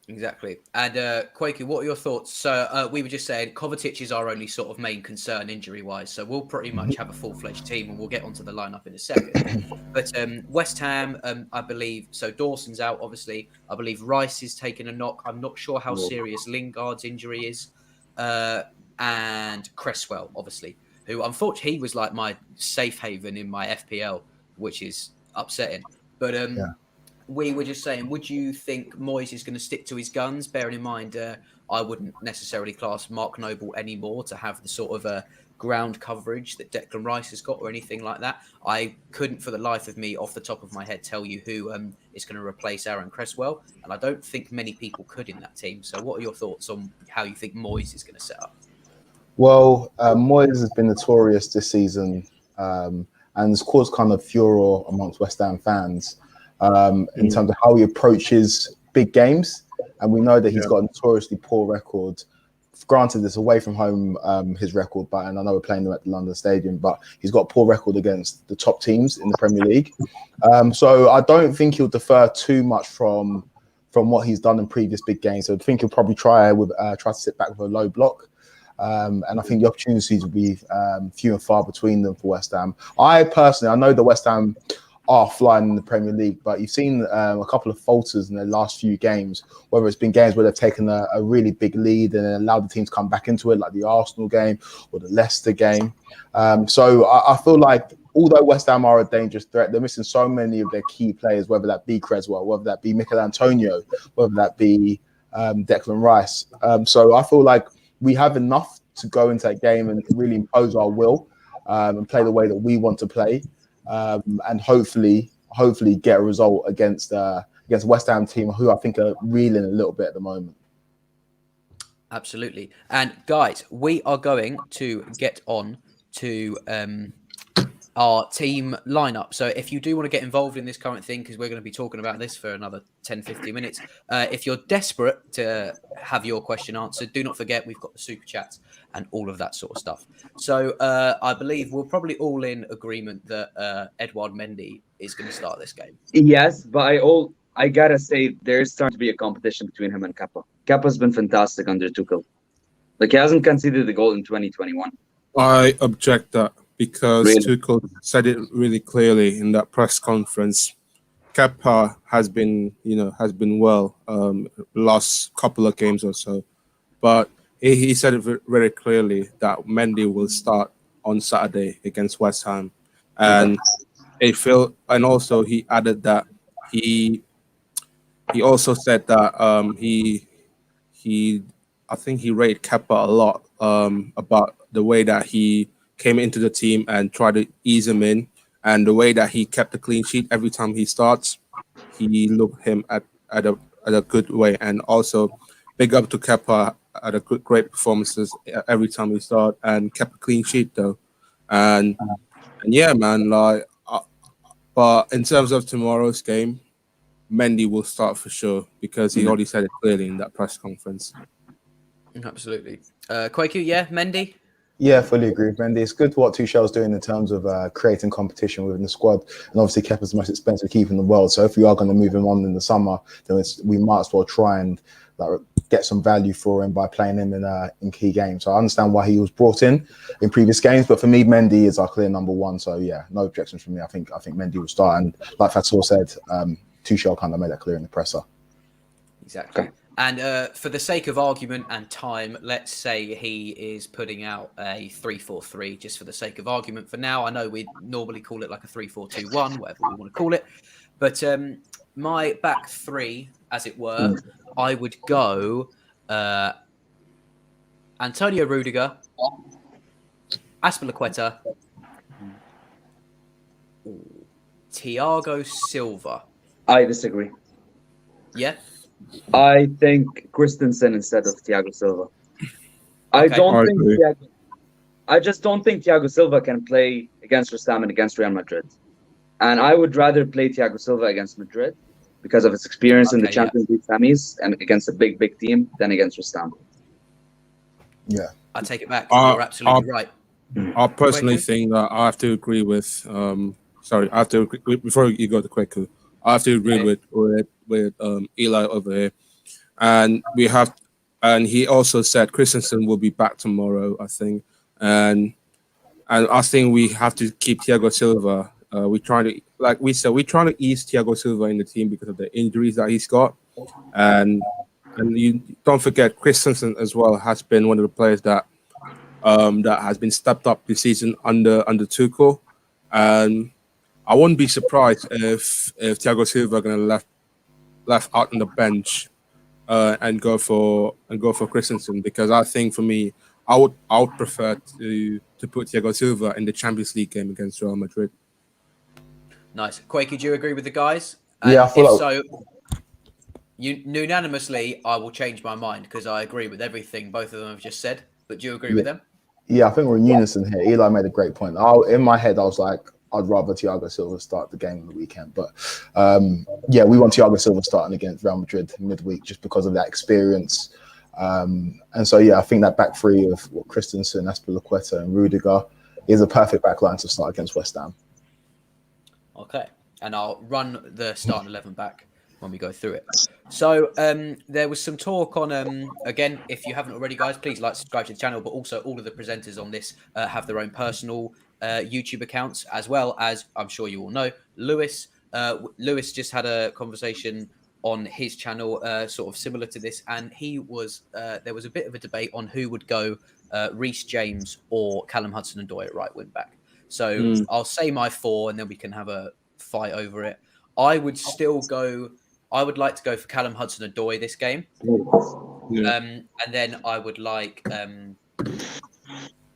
Exactly. And Quaker, what are your thoughts? So we were just saying Kovacic is our only sort of main concern injury-wise. So we'll pretty much have a full-fledged team, and we'll get onto the lineup in a second. But West Ham, I believe, so Dawson's out, obviously. I believe Rice is taking a knock. I'm not sure how serious Lingard's injury is. And Cresswell, obviously, who unfortunately he was like my safe haven in my FPL, which is upsetting. But we were just saying, would you think Moyes is going to stick to his guns? Bearing in mind, I wouldn't necessarily class Mark Noble anymore to have the sort of ground coverage that Declan Rice has got or anything like that. I couldn't for the life of me, off the top of my head, tell you who is going to replace Aaron Cresswell. And I don't think many people could in that team. So what are your thoughts on how you think Moyes is going to set up? Well, Moyes has been notorious this season and has caused kind of furor amongst West Ham fans in terms of how he approaches big games. And we know that he's got a notoriously poor record. Granted, it's away from home, his record, and I know we're playing them at the London Stadium, but he's got a poor record against the top teams in the Premier League. So I don't think he'll defer too much from what he's done in previous big games. So I think he'll probably try to sit back with a low block. And I think the opportunities will be few and far between them for West Ham. I know that West Ham are flying in the Premier League, but you've seen a couple of falters in the last few games, whether it's been games where they've taken a really big lead and allowed the team to come back into it, like the Arsenal game or the Leicester game. So I feel like although West Ham are a dangerous threat, they're missing so many of their key players, whether that be Cresswell, whether that be Mikel Antonio, whether that be Declan Rice. So I feel like we have enough to go into that game and really impose our will and play the way that we want to play. And hopefully get a result against West Ham team, who I think are reeling a little bit at the moment. Absolutely. And guys, we are going to get on to our team lineup. So if you do want to get involved in this current thing, because we're going to be talking about this for another 10-15 minutes, if you're desperate to have your question answered, do not forget we've got the super chats and all of that sort of stuff. So I believe we're probably all in agreement that Edouard Mendy is going to start this game. Yes, but I gotta say there's starting to be a competition between him and Kepa. Kepa's been fantastic under Tuchel. Like, he hasn't conceded the goal in 2021. I object that, because Really? Tuchel said it really clearly in that press conference. Kepa has been well last couple of games or so, but he said it very clearly that Mendy will start on Saturday against West Ham, and and also he added that he also said that I think he rated Kepa a lot about the way that he came into the team and tried to ease him in, and the way that he kept a clean sheet every time he starts. He looked him at a good way, and also big up to Kepa at a great performances every time he started and kept a clean sheet though. And yeah, man, but in terms of tomorrow's game, Mendy will start for sure, because he already said it clearly in that press conference. Absolutely. Quaku, yeah, Mendy? Yeah, fully agree with Mendy. It's good what Tuchel's doing in terms of creating competition within the squad. And obviously, Kepa's the most expensive keeper in the world. So if we are going to move him on in the summer, then we might as well try and get some value for him by playing him in key games. So I understand why he was brought in previous games, but for me, Mendy is our clear number one. So yeah, no objections from me. I think Mendy will start. And like Fatou said, Tuchel kind of made that clear in the presser. Exactly. Okay. And for the sake of argument and time, let's say he is putting out a 3-4-3, just for the sake of argument. For now, I know we normally call it like a 3-4-2-1, whatever we want to call it. But my back three, as it were, I would go Antonio Rudiger, Azpilicueta, Thiago Silva. I disagree. Yeah? I think Christensen instead of Thiago Silva. I Okay. don't I think agree. I just don't think Thiago Silva can play against West Ham and against Real Madrid. And I would rather play Thiago Silva against Madrid because of his experience in the Okay, yeah. Champions League semis and against a big team than against West Ham. Yeah. I take it back. Uh, You're absolutely right. I personally Kweku? think that I have to agree with. Sorry, I have to agree, before you go to Kweku. I have to agree Okay. with Eli over here, and we have, and he also said Christensen will be back tomorrow, I think, and I think we have to keep Thiago Silva. We're trying to, like we said, we're trying to ease Thiago Silva in the team because of the injuries that he's got, and you don't forget Christensen as well has been one of the players that has been stepped up this season under Tuchel, and I wouldn't be surprised if Thiago Silva gonna left out on the bench and go for Christensen, because I think for me I would prefer to put Thiago Silva in the Champions League game against Real Madrid. Nice. Quakey, do you agree with the guys? Yeah, I And feel if like- so, unanimously, I will change my mind because I agree with everything both of them have just said. But do you agree with them? Yeah, I think we're in unison here. Eli made a great point. In my head, I was like, I'd rather Thiago Silva start the game on the weekend. But yeah, we want Thiago Silva starting against Real Madrid midweek just because of that experience. And so, yeah, I think that back three of Christensen, Azpilicueta and Rudiger is a perfect back line to start against West Ham. Okay. And I'll run the starting 11 back when we go through it. So there was some talk on, again, if you haven't already, guys, please like, subscribe to the channel, but also all of the presenters on this have their own personal YouTube accounts, as well as, I'm sure you all know, Lewis. Lewis just had a conversation on his channel sort of similar to this, and he was there was a bit of a debate on who would go, Reece James or Callum Hudson-Odoi at right wing back. So I'll say my four and then we can have a fight over it. I would still go, I would like to go for Callum Hudson-Odoi this game. Yeah. And then I would like,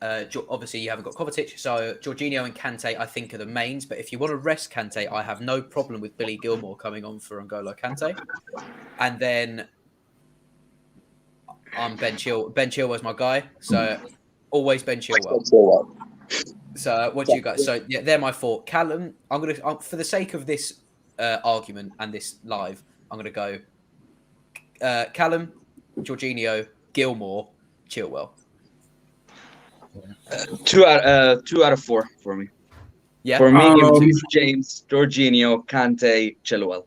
obviously you haven't got Kovacic, so Jorginho and Kante I think are the mains. But if you want to rest Kante, I have no problem with Billy Gilmour coming on for N'Golo Kante. And then I'm Ben Chilwell. Ben Chilwell's my guy, so always Ben Chilwell. So what do you guys? So yeah, they're my four. Callum, I'm gonna for the sake of this argument and this live, I'm gonna go Callum, Jorginho, Gilmour, Chilwell. Two out of four for me. Yeah. For me, Reece James, Jorginho, Kante, Chilwell.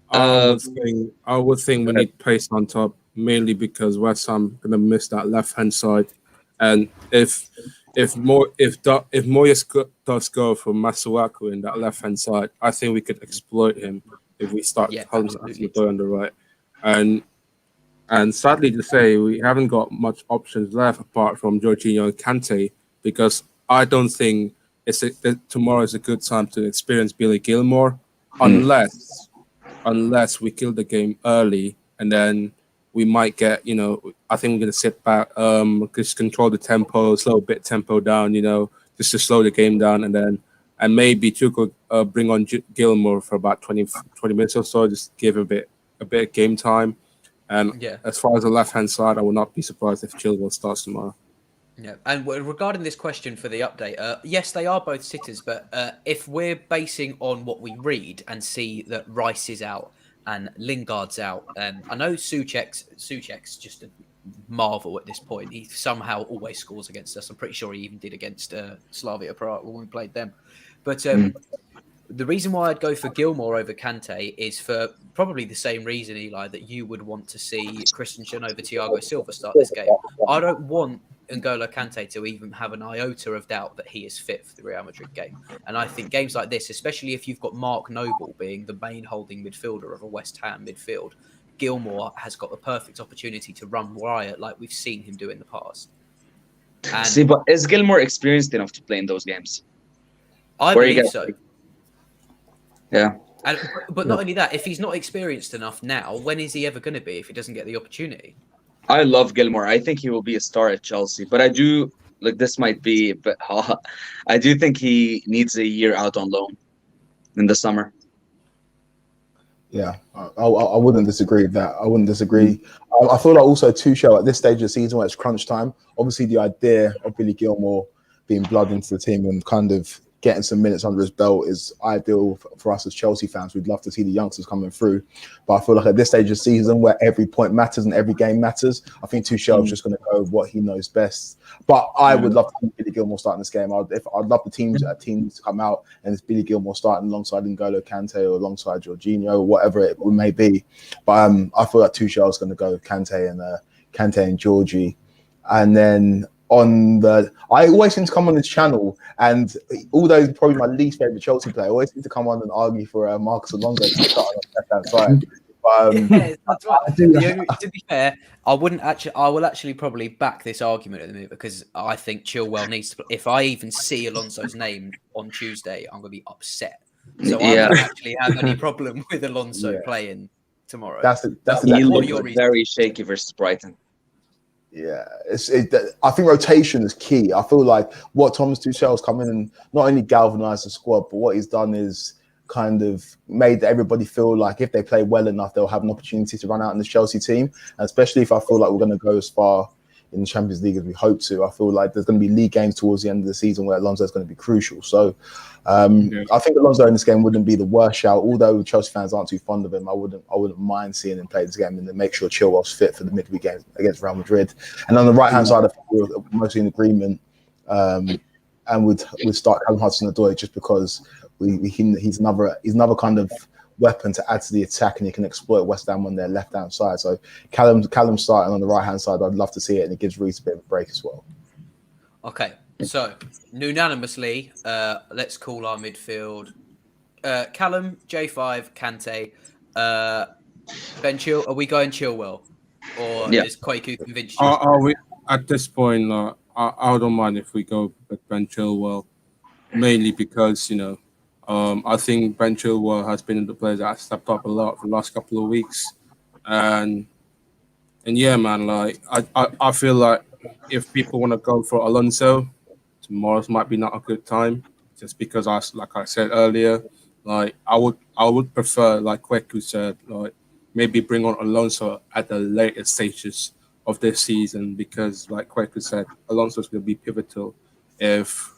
I would think we need pace on top, mainly because West Ham gonna miss that left hand side, and if Moyes does go for Masuaku in that left hand side, I think we could exploit him if we start Hudson-Odoi on the right, and sadly to say we haven't got much options left apart from Jorginho and Kante, because I don't think tomorrow is a good time to experience Billy Gilmour unless we kill the game early, and then we might get, I think we're going to sit back, just control the tempo, slow a bit tempo down, just to slow the game down, and maybe Tuchel bring on Gilmour for about 20 minutes or so, just give a bit of game time. And as far as the left-hand side, I will not be surprised if Chilwell starts tomorrow. Yeah, and regarding this question for the update, yes, they are both sitters, but if we're basing on what we read and see that Rice is out and Lingard's out, I know Souček's just a marvel at this point. He somehow always scores against us. I'm pretty sure he even did against Slavia Prague when we played them. But the reason why I'd go for Gilmour over Kante is for probably the same reason, Eli, that you would want to see Christensen over Thiago Silva start this game. I don't want N'Golo Kante to even have an iota of doubt that he is fit for the Real Madrid game. And I think games like this, especially if you've got Mark Noble being the main holding midfielder of a West Ham midfield, Gilmour has got the perfect opportunity to run riot like we've seen him do in the past. And but is Gilmour experienced enough to play in those games? I believe so. Yeah. But not only that, if he's not experienced enough now, when is he ever going to be if he doesn't get the opportunity? I love Gilmour. I think he will be a star at Chelsea. But I do, this might be a bit hot. I do think he needs a year out on loan in the summer. Yeah, I wouldn't disagree with that. I wouldn't disagree. I feel like also Tuchel at this stage of the season where it's crunch time, obviously the idea of Billy Gilmore being blood into the team and kind of getting some minutes under his belt is ideal for us as Chelsea fans. We'd love to see the youngsters coming through. But I feel like at this stage of the season where every point matters and every game matters, I think Tuchel's just going to go with what he knows best. But I would love to see Billy Gilmore starting this game. I'd love the teams to come out and it's Billy Gilmore starting alongside N'Golo Kante or alongside Jorginho or whatever it may be. But I feel like Tuchel's going to go with Kante and Georgie. And then I always seem to come on this channel, and although he's probably my least favorite Chelsea player, I always seem to come on and argue for Marcus Alonso to start on the left-hand side. Yeah, that's right. To be fair, I will actually probably back this argument at the minute because I think Chilwell needs to. If I even see Alonso's name on Tuesday, I'm going to be upset. So I don't actually have any problem with Alonso playing tomorrow. He looked very shaky versus Brighton. Yeah, I think rotation is key. I feel like what Thomas Tuchel's come in and not only galvanized the squad, but what he's done is kind of made everybody feel like if they play well enough, they'll have an opportunity to run out in the Chelsea team. And especially if I feel like we're going to go as far in the Champions League as we hope to, I feel like there's going to be league games towards the end of the season where Alonso is going to be crucial. So I think Alonso in this game wouldn't be the worst shout. Although Chelsea fans aren't too fond of him, I wouldn't mind seeing him play this game and then make sure Chilwell's fit for the midweek game against Real Madrid. And on the right hand side, I think we're mostly in agreement, and would start Callum Hudson-Odoi just because he's another kind of weapon to add to the attack, and he can exploit West Ham on their left hand side. So Callum starting on the right hand side, I'd love to see it, and it gives Reece a bit of a break as well. Okay, so unanimously, let's call our midfield Callum, J5, Kante, Ben Chil. Are we going Chilwell, or is Kwaku convinced you? Are we at this point? I don't mind if we go with Ben Chilwell, mainly because I think Ben Chilwell has been the player that has stepped up a lot for the last couple of weeks, and yeah, man, like I feel like if people want to go for Alonso, tomorrow's might be not a good time, just because like I said earlier, like I would prefer, like Kweku said, like maybe bring on Alonso at the later stages of this season, because like Kweku said, Alonso's going to be pivotal if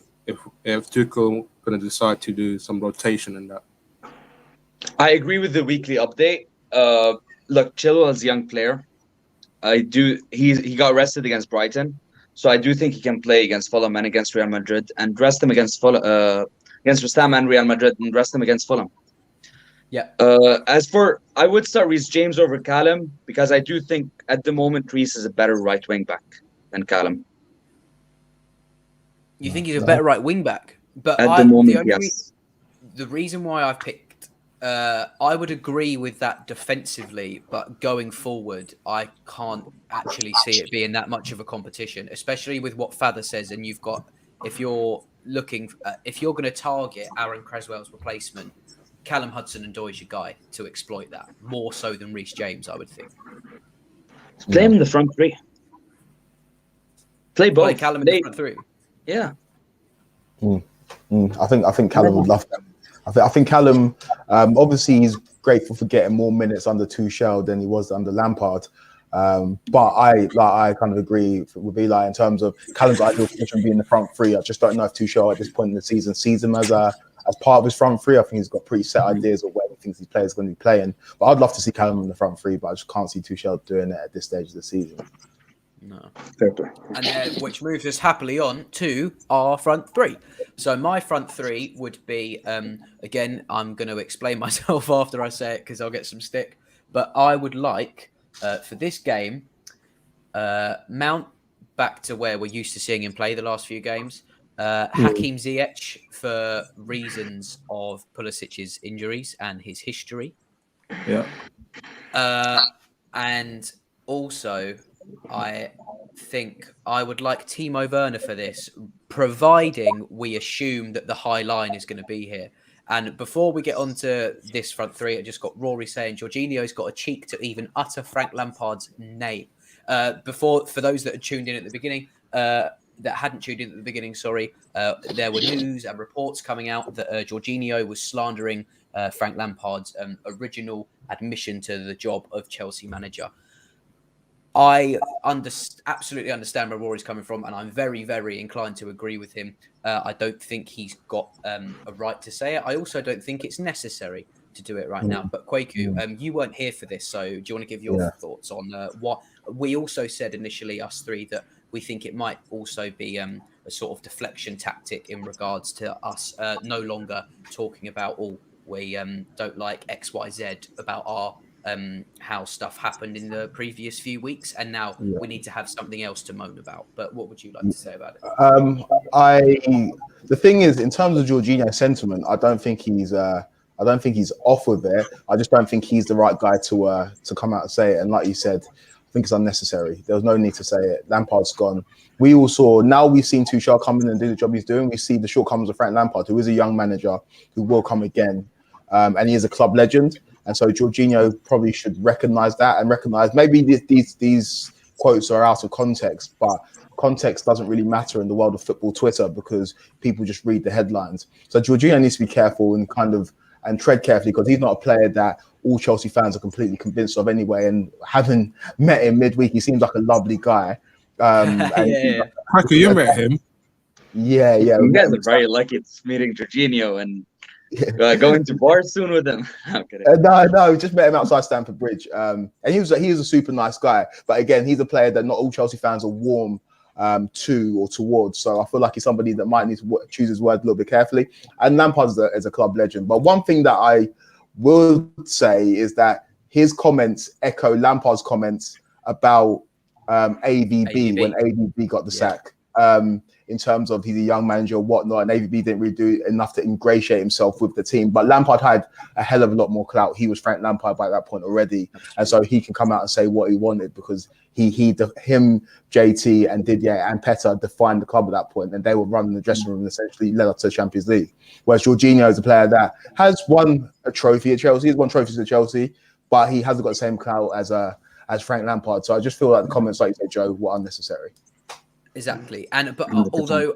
Tuchel going to decide to do some rotation in that. I agree with the weekly update. Look, Chilwell is a young player. He got rested against Brighton, so I do think he can play against Fulham and against Real Madrid, and rest him against against West Ham and Real Madrid, and rest him against Fulham. Yeah. I would start Reece James over Callum, because I do think at the moment Reece is a better right wing back than Callum. You think he's a better right wing back? But at the moment, yes. The reason why I picked, I would agree with that defensively, but going forward, I can't actually see it being that much of a competition, especially with what Father says. And you've got, if you're going to target Aaron Creswell's replacement, Callum Hudson-Odoi is your guy to exploit that, more so than Reece James, I would think. Play him in the front three. Play both. Play Callum in the front three. Yeah. I think Callum would love that. I think Callum, obviously, he's grateful for getting more minutes under Tuchel than he was under Lampard. But I kind of agree with Eli in terms of Callum's ideal position being the front three. I just don't know if Tuchel at this point in the season sees him as part of his front three. I think he's got pretty set ideas of where he thinks his players are going to be playing. But I'd love to see Callum in the front three, but I just can't see Tuchel doing it at this stage of the season. No. Fair. And then, which moves us happily on to our front three. So my front three would be, again, I'm going to explain myself after I say it because I'll get some stick. But I would like, for this game, Mount back to where we're used to seeing him play the last few games. Hakim Ziyech for reasons of Pulisic's injuries and his history. Yeah. And also, I think I would like Timo Werner for this, providing we assume that the high line is going to be here. And before we get on to this front three, I just got Rory saying Jorginho's got a cheek to even utter Frank Lampard's name. For those that had tuned in at the beginning, that hadn't tuned in at the beginning, sorry, there were news and reports coming out that Jorginho was slandering Frank Lampard's original admission to the job of Chelsea manager. I absolutely understand where Rory's coming from, and I'm very, very inclined to agree with him. I don't think he's got a right to say it. I also don't think it's necessary to do it right now. But Kwaku, you weren't here for this, so do you want to give your thoughts on what we also said initially, us three, that we think it might also be a sort of deflection tactic in regards to us no longer talking about, we don't like X, Y, Z about our how stuff happened in the previous few weeks, and now we need to have something else to moan about. But what would you like to say about it? The thing is, in terms of Jorginho's sentiment, I don't think he's off with it. I just don't think he's the right guy to come out and say it. And like you said, I think it's unnecessary. There was no need to say it. Lampard's gone. We all saw. Now we've seen Tuchel come in and do the job he's doing. We see the shortcomings of Frank Lampard, who is a young manager who will come again, and he is a club legend. And so Jorginho probably should recognise that and recognise maybe these quotes are out of context, but context doesn't really matter in the world of football Twitter because people just read the headlines. So Jorginho needs to be careful and tread carefully, because he's not a player that all Chelsea fans are completely convinced of anyway. And having met him midweek, he seems like a lovely guy. Kwaku, you met him? Yeah. You guys are very lucky. It's meeting Jorginho and going to bars soon with him. No, we just met him outside Stamford Bridge, and he was a super nice guy. But again, he's a player that not all Chelsea fans are warm to or towards. So I feel like he's somebody that might need to choose his words a little bit carefully. And Lampard is a club legend. But one thing that I will say is that his comments echo Lampard's comments about AVB when AVB got the sack. In terms of he's a young manager or whatnot, and AVB didn't really do enough to ingratiate himself with the team. But Lampard had a hell of a lot more clout. He was Frank Lampard by that point already. And so he can come out and say what he wanted because him, JT and Didier and Petter defined the club at that point, and they were running the dressing room and essentially led us to the Champions League. Whereas Jorginho is a player that has won a trophy at Chelsea, has won trophies at Chelsea, but he hasn't got the same clout as Frank Lampard. So I just feel like the comments, like you said, Joe, were unnecessary. Exactly, but although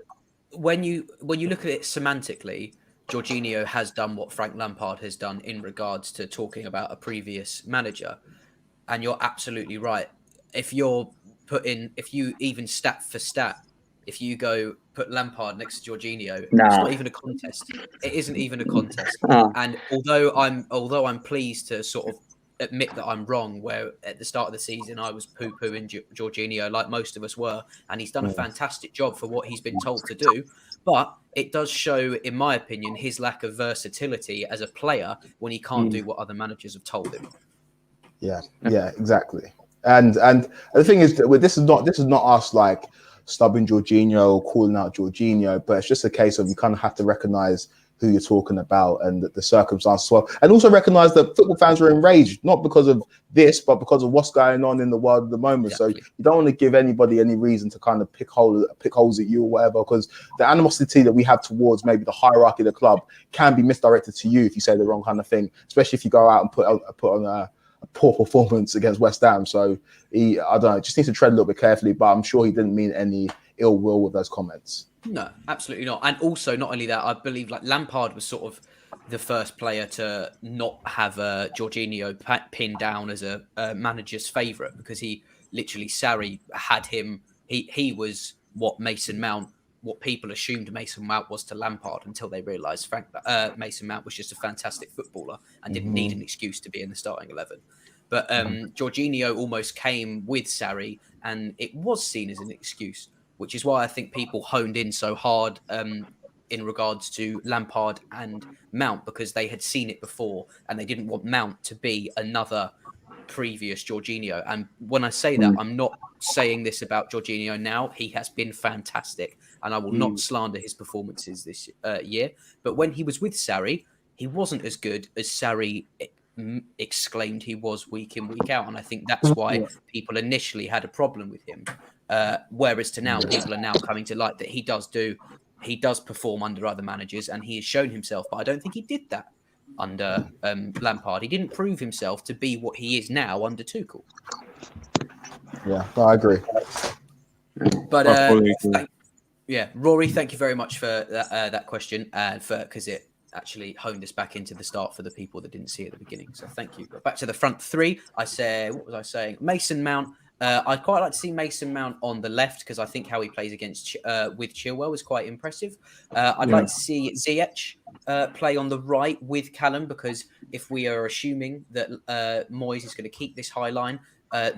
when you look at it semantically, Jorginho has done what Frank Lampard has done in regards to talking about a previous manager, and you're absolutely right. If you even stat for stat, if you go put Lampard next to Jorginho, it's not even a contest. It isn't even a contest. And although I'm pleased to sort of admit that I'm wrong, where at the start of the season I was poo-pooing Jorginho like most of us were, and he's done a fantastic job for what he's been told to do, but it does show, in my opinion, his lack of versatility as a player when he can't do what other managers have told him. Yeah, exactly. And the thing is that this is not us like stubbing Jorginho or calling out Jorginho, but it's just a case of you kind of have to recognise who you're talking about and the circumstances as well. And also recognise that football fans are enraged, not because of this, but because of what's going on in the world at the moment. Exactly. So you don't want to give anybody any reason to kind of pick holes at you or whatever, because the animosity that we have towards maybe the hierarchy of the club can be misdirected to you if you say the wrong kind of thing, especially if you go out and put on a poor performance against West Ham. So I don't know, just needs to tread a little bit carefully, but I'm sure he didn't mean any ill will with those comments. No, absolutely not. And also, not only that, I believe like Lampard was sort of the first player to not have Jorginho pinned down as a manager's favourite, because he literally, Sarri had him. He was what people assumed Mason Mount was to Lampard, until they realised Mason Mount was just a fantastic footballer and didn't need an excuse to be in the starting 11. But Jorginho almost came with Sarri, and it was seen as an excuse, which is why I think people honed in so hard in regards to Lampard and Mount, because they had seen it before and they didn't want Mount to be another previous Jorginho. And when I say that, I'm not saying this about Jorginho now. He has been fantastic, and I will not slander his performances this year. But when he was with Sarri, he wasn't as good as Sarri exclaimed he was week in, week out. And I think that's why people initially had a problem with him. Whereas to now, people are now coming to light that he does perform under other managers, and he has shown himself. But I don't think he did that under Lampard. He didn't prove himself to be what he is now under Tuchel. Yeah, I agree. But Rory, thank you very much for that question, because it actually honed us back into the start for the people that didn't see it at the beginning. So thank you. But back to the front three. I said, what was I saying? Mason Mount. I'd quite like to see Mason Mount on the left because I think how he plays against with Chilwell is quite impressive. I'd like to see Ziyech play on the right with Callum, because if we are assuming that Moyes is going to keep this high line,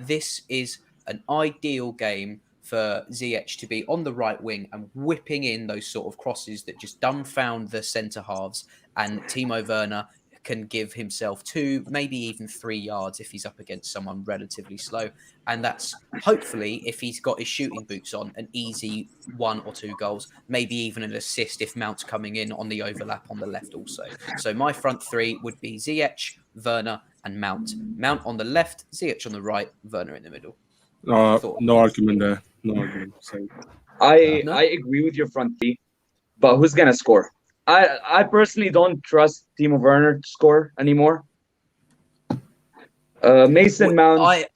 this is an ideal game for Ziyech to be on the right wing and whipping in those sort of crosses that just dumbfound the centre halves, and Timo Werner can give himself 2, maybe even 3 yards if he's up against someone relatively slow. And that's hopefully, if he's got his shooting boots on, an easy 1 or 2 goals, maybe even an assist if Mount's coming in on the overlap on the left also. So my front three would be Ziyech, Werner and Mount. Mount on the left, Ziyech on the right, Werner in the middle. No argument there. No argument. So, I agree with your front three, but who's going to score? I personally don't trust Timo Werner to score anymore. Mason Mount.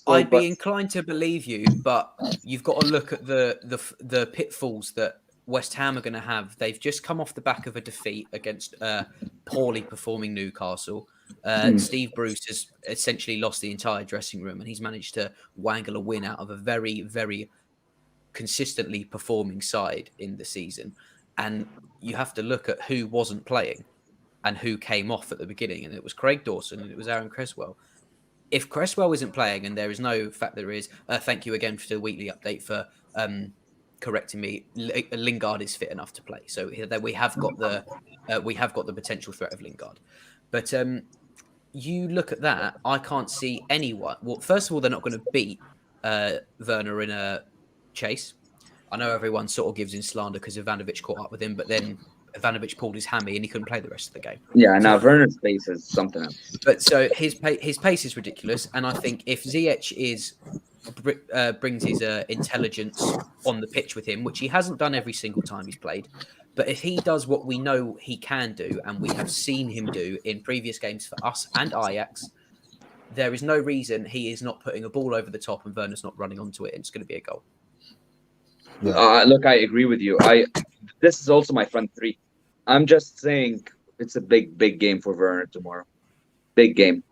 I'd be inclined to believe you, but you've got to look at the pitfalls that West Ham are going to have. They've just come off the back of a defeat against poorly performing Newcastle. Steve Bruce has essentially lost the entire dressing room, and he's managed to wangle a win out of a very, very consistently performing side in the season. And you have to look at who wasn't playing and who came off at the beginning. And it was Craig Dawson and it was Aaron Cresswell. If Cresswell isn't playing, and there is no fact there is, thank you again for the weekly update for correcting me. Lingard is fit enough to play. So we have got the potential threat of Lingard. But you look at that, I can't see anyone. Well, first of all, they're not going to beat Werner in a chase. I know everyone sort of gives in slander because Ivanovic caught up with him, but then Ivanovic pulled his hammy and he couldn't play the rest of the game. Yeah, now Werner's pace is something else. But so his pace is ridiculous, and I think if Ziyech brings his intelligence on the pitch with him, which he hasn't done every single time he's played, but if he does what we know he can do, and we have seen him do in previous games for us and Ajax, there is no reason he is not putting a ball over the top and Werner's not running onto it, and it's going to be a goal. Yeah. Look, I agree with you. This is also my front three. I'm just saying it's a big game for Werner tomorrow. Big game.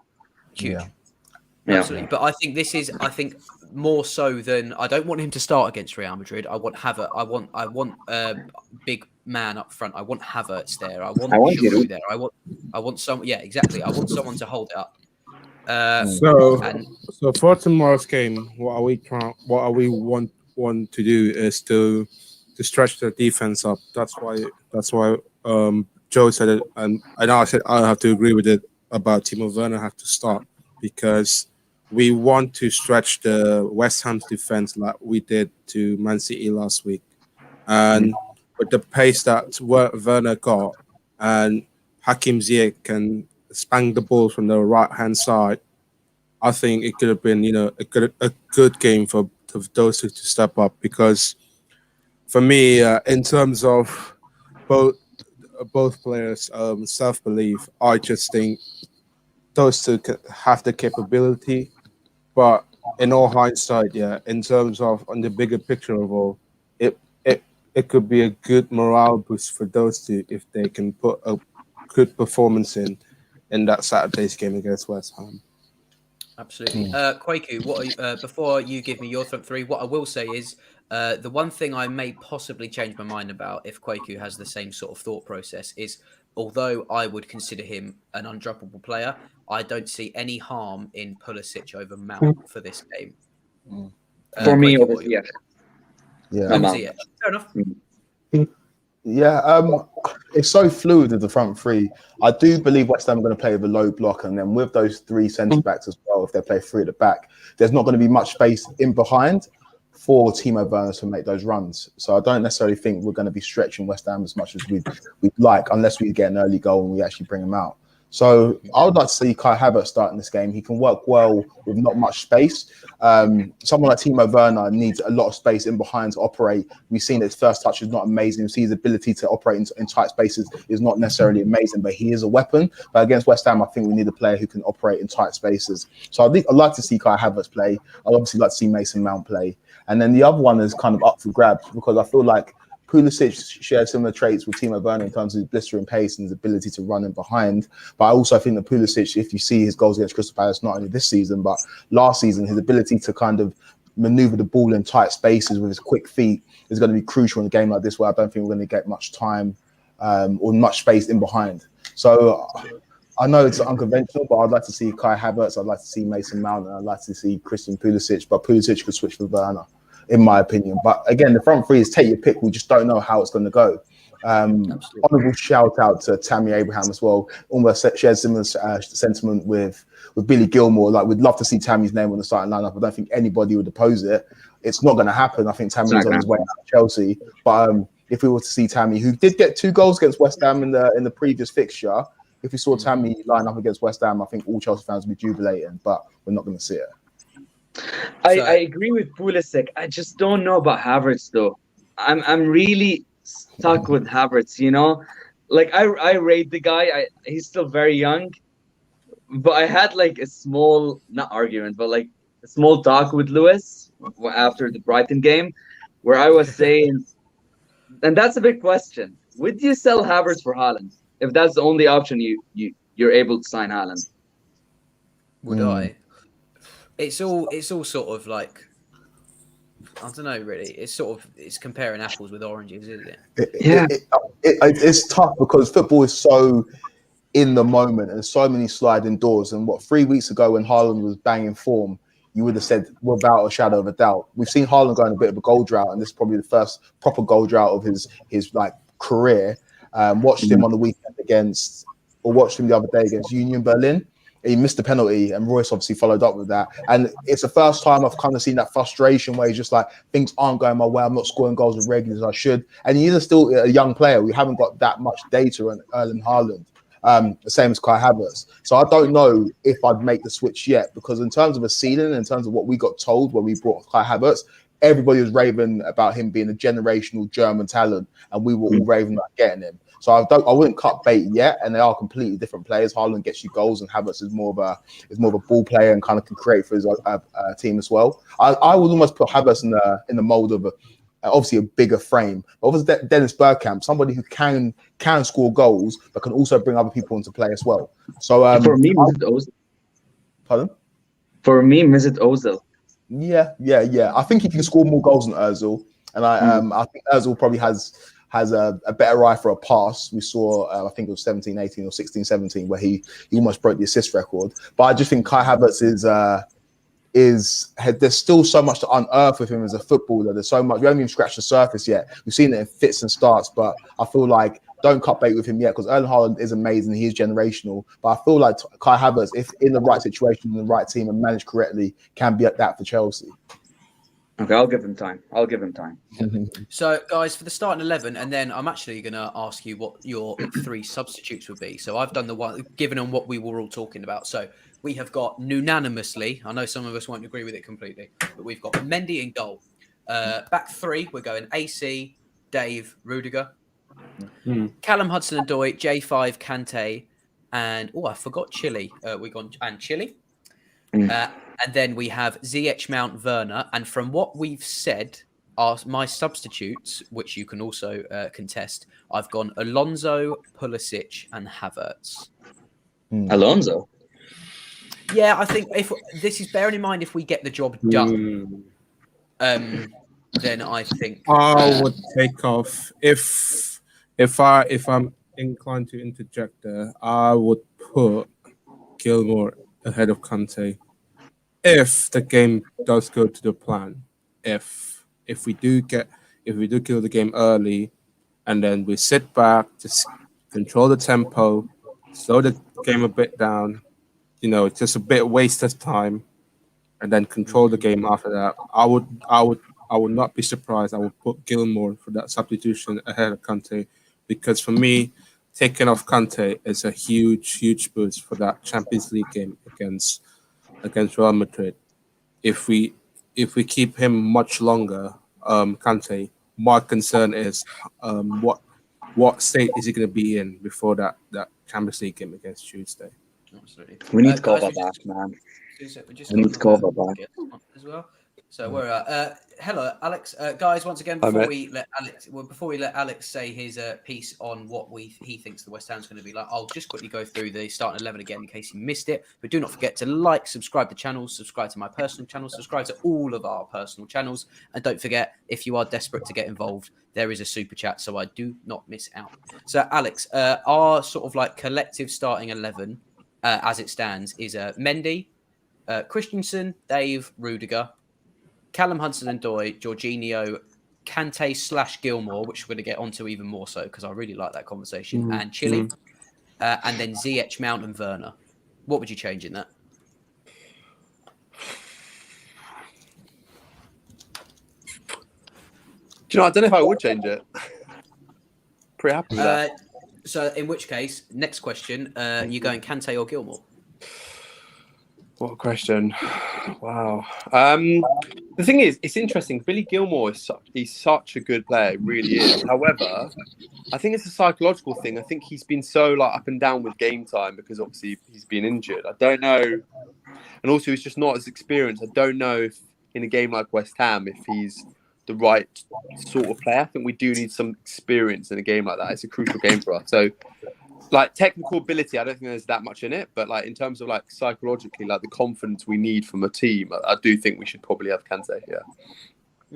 Huge. Yeah. Absolutely. But I think more so than, I don't want him to start against Real Madrid. I want Havertz. I want a big man up front. I want Havertz there. I want Giroud there. I want some. Yeah, exactly. I want someone to hold it up. So for tomorrow's game, what we want to do is to stretch the defense up. That's why Joe said it, and I said I have to agree with it about Timo Werner have to start, because we want to stretch the West Ham's defense like we did to Man City last week, and with the pace that Werner got, and Hakim Ziyech can spang the ball from the right hand side, I think it could have been a good game for those two to step up. Because for me, in terms of both players' self-belief, I just think those two have the capability. But in all hindsight, in terms of on the bigger picture of all, it could be a good morale boost for those two if they can put a good performance in that Saturday's game against West Ham. Absolutely. Kwaku, before you give me your front three, what I will say is the one thing I may possibly change my mind about if Kwaku has the same sort of thought process is, although I would consider him an undroppable player, I don't see any harm in Pulisic over Mount for this game. For me, obviously, Fair enough. Yeah, it's so fluid with the front three. I do believe West Ham are going to play with a low block, and then with those 3 centre backs as well, if they play 3 at the back, there's not going to be much space in behind for Timo Werner to make those runs. So I don't necessarily think we're going to be stretching West Ham as much as we'd like, unless we get an early goal and we actually bring them out. So I would like to see Kai Havertz starting this game. He can work well with not much space. Someone like Timo Werner needs a lot of space in behind to operate. We've seen his first touch is not amazing. We see his ability to operate in tight spaces is not necessarily amazing, but he is a weapon. But against West Ham, I think we need a player who can operate in tight spaces. So I'd like to see Kai Havertz play. I'd obviously like to see Mason Mount play. And then the other one is kind of up for grabs, because I feel like Pulisic shares similar traits with Timo Werner in terms of his blistering pace and his ability to run in behind. But I also think that Pulisic, if you see his goals against Crystal Palace, not only this season, but last season, his ability to kind of maneuver the ball in tight spaces with his quick feet is going to be crucial in a game like this, where I don't think we're going to get much time or much space in behind. So I know it's unconventional, but I'd like to see Kai Havertz, I'd like to see Mason Mount, and I'd like to see Christian Pulisic, but Pulisic could switch for Werner, in my opinion. But again, the front three is take your pick. We just don't know how it's going to go. Honourable shout out to Tammy Abraham as well. Almost shares similar sentiment with Billy Gilmore. Like, we'd love to see Tammy's name on the starting lineup. I don't think anybody would oppose it. It's not going to happen. I think Tammy's on his way out of Chelsea. But if we were to see Tammy, who did get 2 goals against West Ham in the previous fixture, if we saw Tammy line up against West Ham, I think all Chelsea fans would be jubilating. But we're not going to see it. I agree with Pulisic. I just don't know about Havertz though. I'm really stuck with Havertz. You know, like I rate the guy. He's still very young, but I had like a small, not argument, but like a small talk with Lewis after the Brighton game, where I was saying, and that's a big question: would you sell Havertz for Haaland if that's the only option you're able to sign Haaland? Would I? It's all sort of like, I don't know really. It's comparing apples with oranges, isn't it? It's tough because football is so in the moment and so many sliding doors. And 3 weeks ago when Haaland was banging form, you would have said without a shadow of a doubt. We've seen Haaland go on a bit of a goal drought, and this is probably the first proper goal drought of his like career. Watched him on the weekend watched him the other day against Union Berlin. He missed the penalty, and Royce obviously followed up with that. And it's the first time I've kind of seen that frustration where he's just like, things aren't going my way. I'm not scoring goals as regularly as I should. And he's still a young player. We haven't got that much data on Erling Haaland, the same as Kai Havertz. So I don't know if I'd make the switch yet, because in terms of a ceiling, in terms of what we got told when we brought Kai Havertz, everybody was raving about him being a generational German talent, and we were all raving about getting him. So I wouldn't cut bait yet, and they are completely different players. Haaland gets you goals, and Havertz is more of a ball player and kind of can create for his team as well. I would almost put Havertz in the mold of obviously a bigger frame. But obviously Dennis Bergkamp, somebody who can score goals, but can also bring other people into play as well. So for me, Mesut Ozil. Pardon? For me, Mesut Ozil. Yeah. I think he can score more goals than Ozil, and I think Ozil probably has a better eye for a pass. We saw, I think it was 17-18 or 16-17, where he almost broke the assist record. But I just think Kai Havertz there's still so much to unearth with him as a footballer. There's so much. We haven't even scratched the surface yet. We've seen it in fits and starts, but I feel like don't cut bait with him yet, because Erling Haaland is amazing. He is generational. But I feel like Kai Havertz, if in the right situation, in the right team and managed correctly, can be at that for Chelsea. Okay, I'll give him time. So, guys, for the starting 11, and then I'm actually going to ask you what your 3 substitutes would be. So I've done the one, given on what we were all talking about. So we have got unanimously, I know some of us won't agree with it completely, but we've got Mendy in goal. Back 3, we're going AC, Dave, Rudiger. Callum Hudson-Odoi, J5, Kante, and, I forgot Chile. And Chile. And then we have ZH Mount, Werner. And from what we've said, my substitutes, which you can also contest, I've gone Alonso, Pulisic, and Havertz. Alonso? Yeah, I think if this is bearing in mind if we get the job done, then I think I would take off if I'm inclined to interject there. I would put Gilmore ahead of Kante. If the game does go to the plan, if we do kill the game early, and then we sit back, just control the tempo, slow the game a bit down, just a bit waste of time, and then control the game after that, I would not be surprised. I would put Gilmore for that substitution ahead of Kante, because for me, taking off Kante is a huge boost for that Champions League game against Real Madrid. If we keep him much longer, Kante, my concern is what state is he going to be in before that Champions League game against Tuesday? Absolutely. We need to go back, man. We need to go back as well. So we're hello, Alex. Guys, once again, before we let Alex say his piece on what he thinks the West Ham's going to be like, I'll just quickly go through the starting 11 again in case you missed it. But do not forget to like, subscribe to the channel, subscribe to my personal channel, subscribe to all of our personal channels, and don't forget, if you are desperate to get involved, there is a super chat, so I do not miss out. So Alex, our sort of like collective starting 11 as it stands is Mendy, Christensen, Dave, Rudiger, Callum Hudson-Odoi, Jorginho, Kante / Gilmore, which we're going to get onto even more so because I really like that conversation, and Chile, and then Ziyech, Mount, and Werner. What would you change in that? Do you know, I don't know if I would change it. Pretty happy with that. So in which case, next question, you going Kante or Gilmore? What a question. Wow. The thing is, it's interesting. Billy Gilmore he's such a good player. He really is. However, I think it's a psychological thing. I think he's been so like up and down with game time because obviously he's been injured. I don't know. And also he's just not as experienced. I don't know if in a game like West Ham, if he's the right sort of player. I think we do need some experience in a game like that. It's a crucial game for us. So like technical ability, I don't think there's that much in it, but like in terms of like psychologically, like the confidence we need from a team, I do think we should probably have Kante here.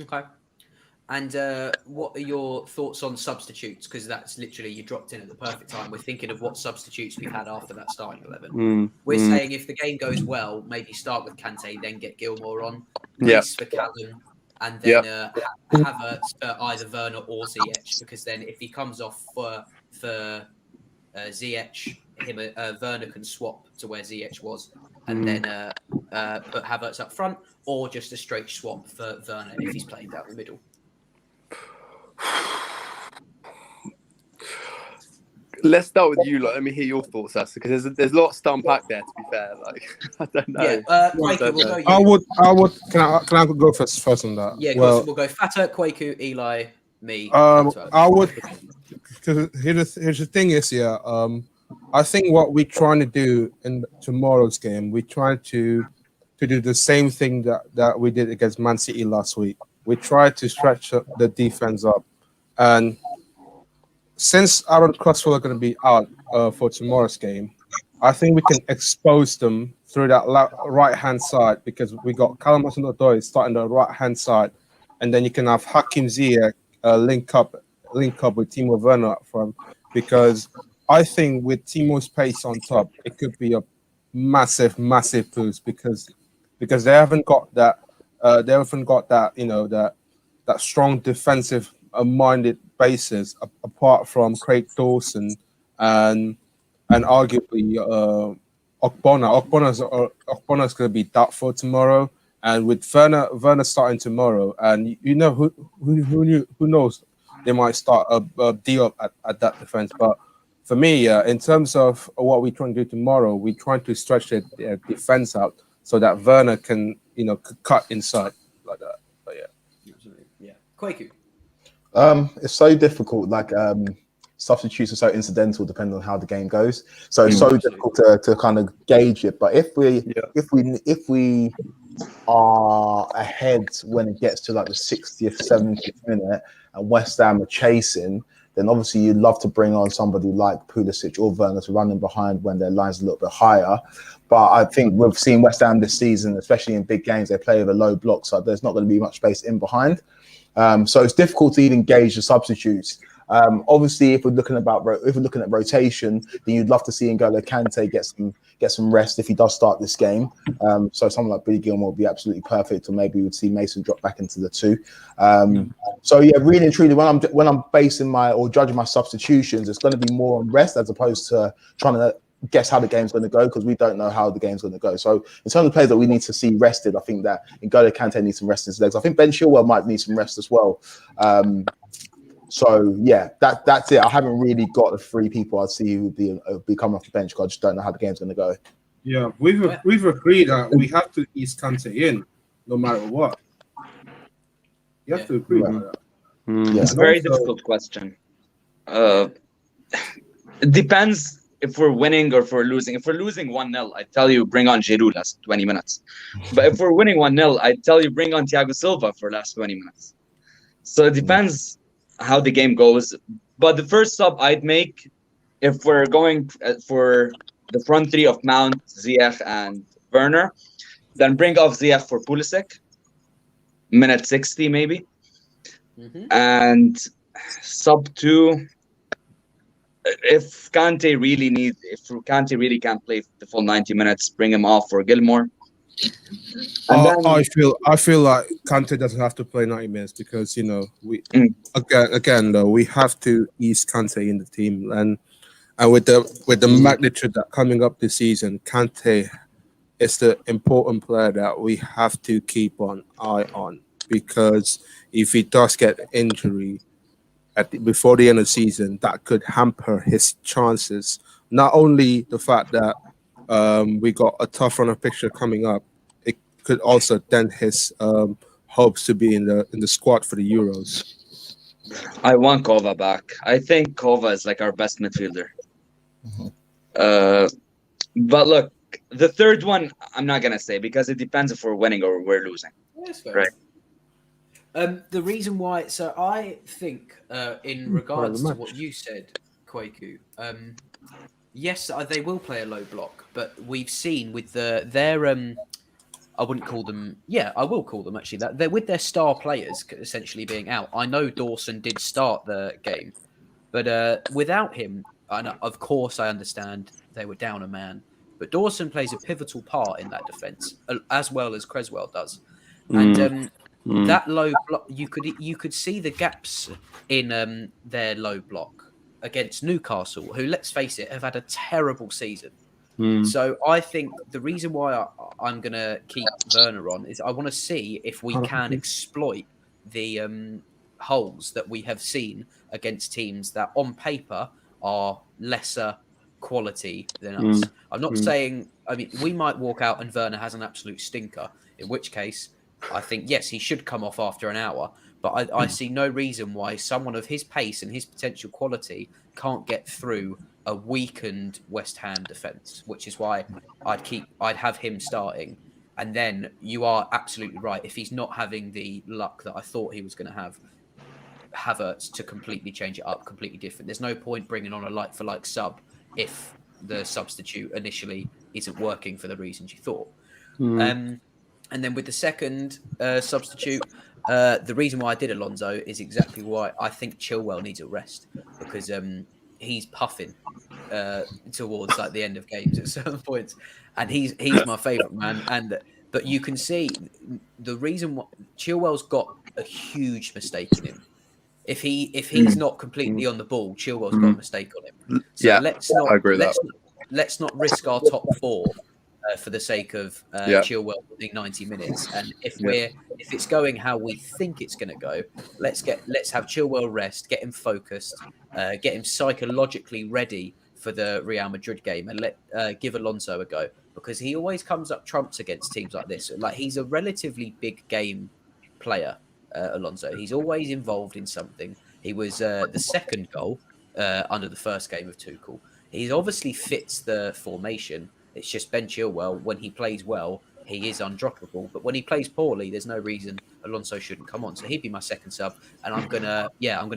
Okay. And what are your thoughts on substitutes? Because that's literally, you dropped in at the perfect time. We're thinking of what substitutes we've had after that starting 11. We're saying if the game goes well, maybe start with Kante, then get Gilmore on. Reece for Callum, and then Havertz for either Werner or Ziyech, because then if he comes off for Ziyech, Werner can swap to where Ziyech was, and then put Havertz up front, or just a straight swap for Werner if he's playing down the middle. Let's start with you. Let me hear your thoughts, Asa, because there's lots to unpack there. To be fair, like I don't know. Yeah, Kwaku, we'll go. I would. Can I go first on that? Yeah, we'll go Fata, Kwaku, Eli, me. I would. Because here's the thing is, I think what we're trying to do in tomorrow's game, we try to do the same thing that we did against Man City last week. We try to stretch the defense up, and since Aaron Cresswell are going to be out for tomorrow's game, I think we can expose them through that right-hand side, because we got Callum Hudson-Odoi starting the right-hand side, and then you can have Hakim Ziyech link up with Timo Werner up front, because I think with Timo's pace on top, it could be a massive boost because they haven't got that that strong defensive minded bases apart from Craig Dawson and arguably Okpona's going to be doubtful tomorrow, and with Werner starting tomorrow, and who knows, they might start a deal at that defense. But for me, in terms of what we're trying to do tomorrow, we're trying to stretch the defense out so that Werner can cut inside like that. But yeah, absolutely, yeah. Kwaku. It's so difficult. Like substitutes are so incidental depending on how the game goes. So it's so difficult to kind of gauge it. But if we are ahead when it gets to like the 60th, 70th minute, and West Ham are chasing, then obviously you'd love to bring on somebody like Pulisic or Werner to run in behind when their line's a little bit higher. But I think we've seen West Ham this season, especially in big games, they play with a low block, so there's not going to be much space in behind. So it's difficult to even gauge the substitutes. Obviously, if we're looking at rotation, then you'd love to see N'Golo Kante get some rest if he does start this game. So someone like Billy Gilmore would be absolutely perfect, or maybe we'd see Mason drop back into the 2. So yeah, really and truly, when I'm basing judging my substitutions, it's going to be more on rest as opposed to trying to guess how the game's going to go, because we don't know how the game's going to go. So in terms of players that we need to see rested, I think that N'Golo Kante needs some rest in his legs. I think Ben Chilwell might need some rest as well. So yeah, that's it. I haven't really got the 3 people I'd see who would be coming off the bench, because I just don't know how the game's going to go. Yeah, we've agreed that we have to ease Kante in no matter what. You have to agree with that. It's a very difficult question. It depends if we're winning or if we're losing. If we're losing 1-0, I tell you bring on Giroud last 20 minutes. But if we're winning 1-0, I tell you bring on Thiago Silva for last 20 minutes. So it depends how the game goes. But the first sub I'd make, if we're going for the front three of Mount, Ziyech, and Werner, then bring off Ziyech for Pulisic, minute 60 maybe. And sub 2, if Kante really can't play the full 90 minutes, bring him off for Gilmore. And I feel like Kante doesn't have to play 90 minutes because we again though we have to ease Kante in the team, and with the magnitude that coming up this season, Kante is the important player that we have to keep an eye on, because if he does get injury before the end of the season, that could hamper his chances. Not only the fact that we got a tough run of fixture coming up, it could also dent his hopes to be in the squad for the Euros. I want Kova back. I think Kova is like our best midfielder. But look, the third one I'm not gonna say because it depends if we're winning or we're losing. That's fair. Right. The reason why, so I think in regards to what you said, Kwaku, yes, they will play a low block, but we've seen with their I wouldn't call them, I will call them actually that they're with their star players essentially being out. I know Dawson did start the game, but without him, and of course I understand they were down a man, but Dawson plays a pivotal part in that defense as well as Creswell does, and. That low block, you could see the gaps in their low block against Newcastle, who, let's face it, have had a terrible season. So I think the reason why I'm going to keep Werner on is I want to see if we can exploit the holes that we have seen against teams that on paper are lesser quality than us. I'm not saying, I mean, we might walk out and Werner has an absolute stinker, in which case I think, yes, he should come off after an hour, but I see no reason why someone of his pace and his potential quality can't get through a weakened West Ham defence, which is why I'd have him starting. And then you are absolutely right. If he's not having the luck that I thought he was going to have, Havertz to completely change it up, completely different. There's no point bringing on a like-for-like sub if the substitute initially isn't working for the reasons you thought. And then with the second substitute, the reason why I did Alonso is exactly why I think Chilwell needs a rest, because he's puffing towards like the end of games at certain points, and he's my favourite man. But you can see the reason why Chilwell's got a huge mistake in him. If he's not completely on the ball, Chilwell's got a mistake on him. So I agree with that. Let's not risk our top four for the sake of Chilwell playing 90 minutes. And if it's going how we think it's going to go, let's have Chilwell rest, get him focused, get him psychologically ready for the Real Madrid game, and give Alonso a go, because he always comes up trumps against teams like this. Like, he's a relatively big game player, Alonso. He's always involved in something. He was the second goal under the first game of Tuchel. He obviously fits the formation. It's just Ben Chilwell, when he plays well, he is undroppable. But when he plays poorly, there's no reason Alonso shouldn't come on. So he'd be my second sub, and I'm gonna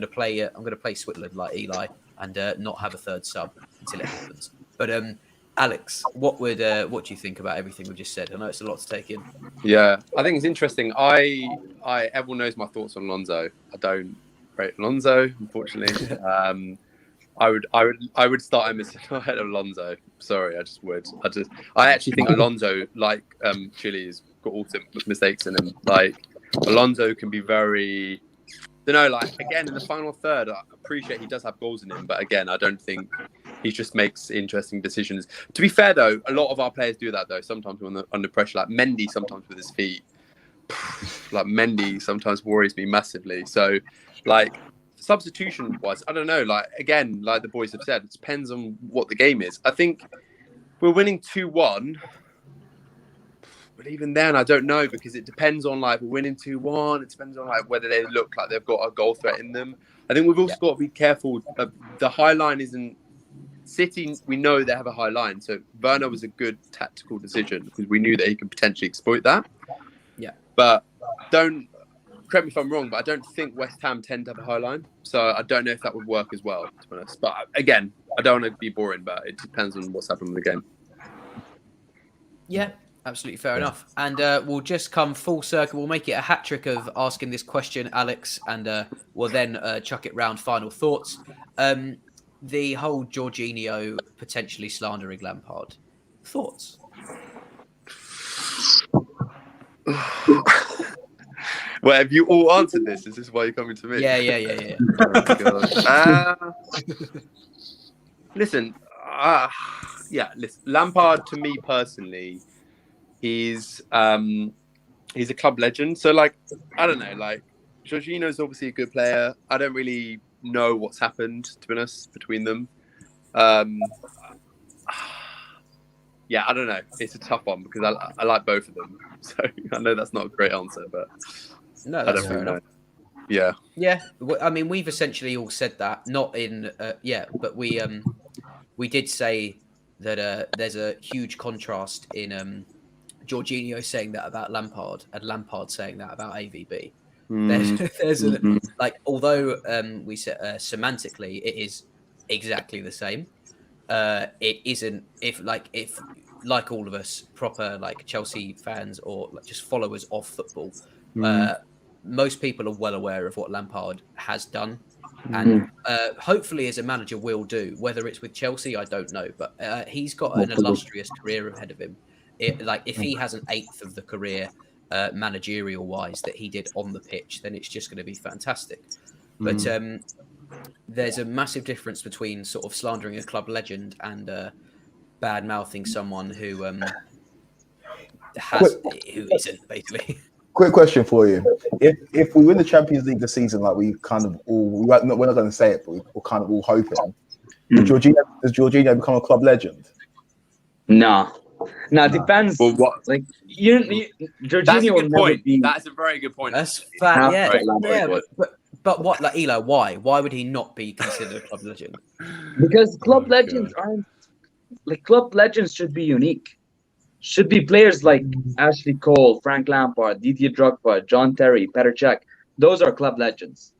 play Switzerland like Eli and not have a third sub until it happens. But Alex, what do you think about everything we just said? I know it's a lot to take in. Yeah, I think it's interesting. Everyone knows my thoughts on Alonso. I don't rate Alonso, unfortunately. I would start him ahead of Alonso. Sorry, I just would. I actually think Alonso, like Chile, has got all mistakes in him. Like, Alonso can be very, again, in the final third, I appreciate he does have goals in him, but again, I don't think he just makes interesting decisions. To be fair, though, a lot of our players do that, though. Sometimes when they're under pressure, like Mendy, sometimes with his feet. Like, Mendy sometimes worries me massively. So, like, substitution-wise, I don't know. Like, again, like the boys have said, it depends on what the game is. I think we're winning 2-1. But even then, I don't know, because it depends on, like, we're winning 2-1. It depends on, like, whether they look like they've got a goal threat in them. I think we've also got to be careful. The high line isn't City, we know they have a high line, so Werner was a good tactical decision because we knew that he could potentially exploit that. Yeah. But correct me if I'm wrong, but I don't think West Ham tend to have a high line, so I don't know if that would work as well, to be honest. But again, I don't want to be boring, but it depends on what's happening with the game. Yeah, absolutely fair enough. And we'll just come full circle. We'll make it a hat trick of asking this question, Alex, and we'll then chuck it round. Final thoughts. The whole Jorginho potentially slandering Lampard. Thoughts? Well, have you all answered this? Is this why you're coming to me? Yeah. Oh, listen, listen. Lampard, to me personally, he's a club legend. So, like, I don't know. Like, Jorginho's obviously a good player. I don't really know what's happened, to be honest, between them. Yeah, I don't know. It's a tough one because I like both of them. So I know that's not a great answer, but No, that's fair enough. Yeah. Yeah. I mean, we've essentially all said that. Not in but we did say that there's a huge contrast in Jorginho saying that about Lampard and Lampard saying that about AVB. There's like, although we said semantically it is exactly the same. It isn't. If like all of us, proper like Chelsea fans or like just followers of football, most people are well aware of what Lampard has done, and hopefully as a manager will do. Whether it's with Chelsea, I don't know, but he's got an illustrious career ahead of him. If he has an eighth of the career managerial wise that he did on the pitch, then it's just going to be fantastic. But there's a massive difference between sort of slandering a club legend and bad mouthing someone who isn't, basically. Quick question for you: If we win the Champions League this season, like we kind of all, we're not going to say it, but we're kind of all hoping, does Jorginho become a club legend? No, it depends. Well, what? Like Jorginho will never be. That's a very good point. That's fat, yeah. But what, like Eli? Why would he not be considered a club legend? Because club legends aren't like club legends should be unique. Should be players like Ashley Cole, Frank Lampard, Didier Drogba, John Terry, Petr Cech. Those are club legends.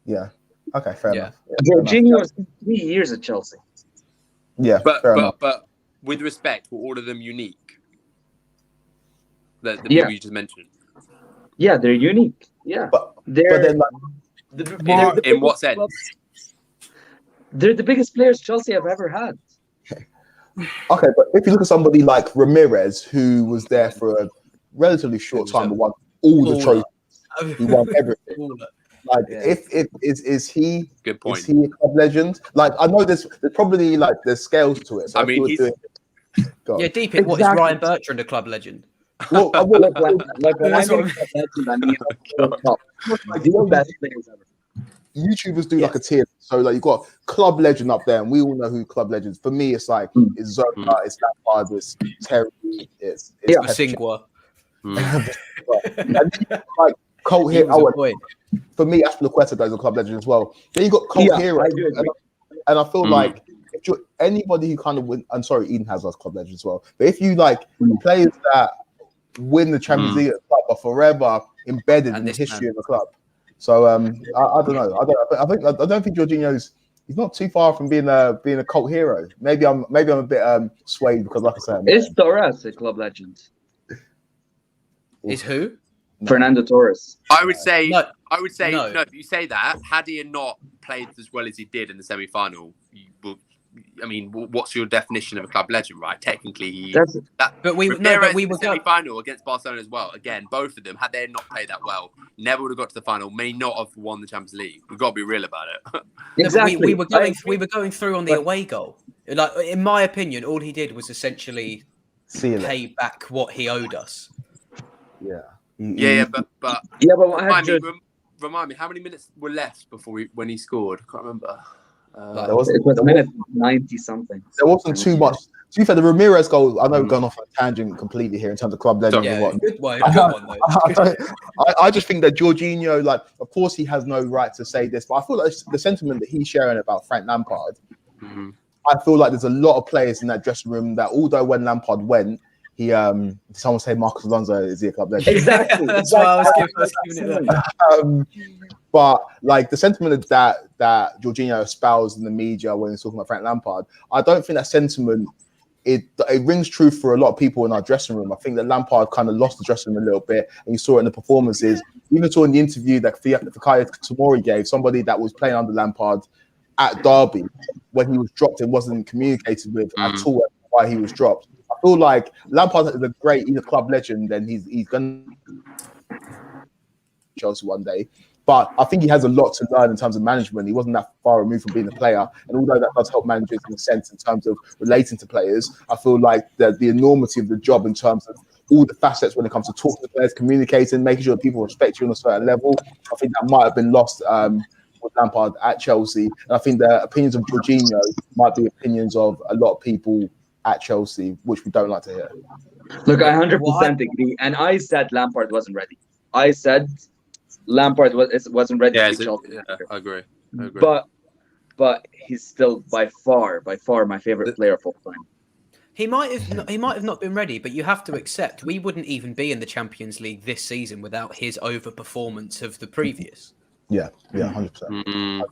Yeah. Okay. Fair enough. Jorginho has 3 years at Chelsea. Yeah. But with respect, were all of them unique? The people you just mentioned. Yeah, they're unique. Yeah, but then, like, in what sense? They're the biggest players Chelsea have ever had. Okay, but if you look at somebody like Ramirez, who was there for a relatively short time, but won all the trophies, he won everything. Like, is he? Good point. Is he a club legend? Like, I know there's probably like there's scales to it. So I mean, deep in what is Ryan Bertrand a club legend? Well, like when I mean club legend, I mean the best players ever. YouTubers do like a tier, so like you've got club legend up there, and we all know who club legends. For me, it's like it's Zola, it's Lampard, it's Terry, it's Singwa. And then like cult hero. For me, Aspilicueta goes a club legend as well. Then you got cult hero, and I feel like if you're anybody who kind of win, I'm sorry, Eden Hazard's club legend as well. But if you like players that win the Champions League at the club are forever embedded in the history of the club. So I don't know. I don't think he's not too far from being a cult hero. Maybe I'm a bit swayed because, like I said, is Torres a club legend? Is who? Fernando Torres. I would say no. If you say that, had he not played as well as he did in the semi-final, I mean, what's your definition of a club legend, right? Technically, but we were semi-final against Barcelona as well. Again, both of them, had they not played that well, never would have got to the final. May not have won the Champions League. We've got to be real about it. Exactly. We were going through on the away goal. Like, in my opinion, all he did was essentially pay back what he owed us. But remind me, how many minutes were left when he scored? I can't remember. It was a minute 90 something. There wasn't too much. To be fair, the Ramirez goal, I know we've gone off a tangent completely here in terms of club legend and what. Good one though. I just think that Jorginho, like, of course he has no right to say this, but I feel like the sentiment that he's sharing about Frank Lampard, I feel like there's a lot of players in that dressing room that, although when Lampard went, he someone say Marcus Alonso is he a club legend? Exactly. That's why I was giving it that. But like the sentiment that Jorginho espoused in the media when he's talking about Frank Lampard, I don't think that sentiment it rings true for a lot of people in our dressing room. I think that Lampard kind of lost the dressing room a little bit, and you saw it in the performances. Even saw in the interview that Fikayo Tomori gave, somebody that was playing under Lampard at Derby, when he was dropped and wasn't communicated with at all why he was dropped. I feel like Lampard is he's a club legend, and he's going to Chelsea one day. But I think he has a lot to learn in terms of management. He wasn't that far removed from being a player. And although that does help managers in a sense in terms of relating to players, I feel like the enormity of the job in terms of all the facets when it comes to talking to players, communicating, making sure that people respect you on a certain level, I think that might have been lost with Lampard at Chelsea. And I think the opinions of Jorginho might be opinions of a lot of people at Chelsea, which we don't like to hear. Look, I 100% agree. And I said Lampard wasn't ready. I said Lampard wasn't ready to be Chelsea. Yeah, I agree. But he's still by far my favorite player of all time. He might have not been ready, but you have to accept we wouldn't even be in the Champions League this season without his overperformance of the previous. Yeah, 100%.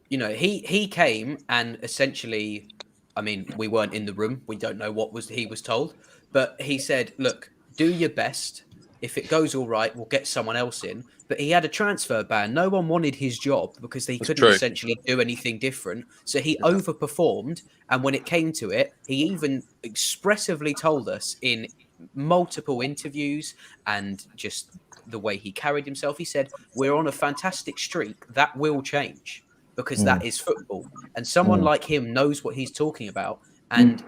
You know, he came and essentially, I mean, we weren't in the room. We don't know what he was told, but he said, "Look, do your best. If it goes all right, we'll get someone else in." But he had a transfer ban. No one wanted his job because they couldn't essentially do anything different. So he overperformed. And when it came to it, he even expressively told us in multiple interviews and just the way he carried himself, he said, "We're on a fantastic streak. That will change because that is football." And someone like him knows what he's talking about. And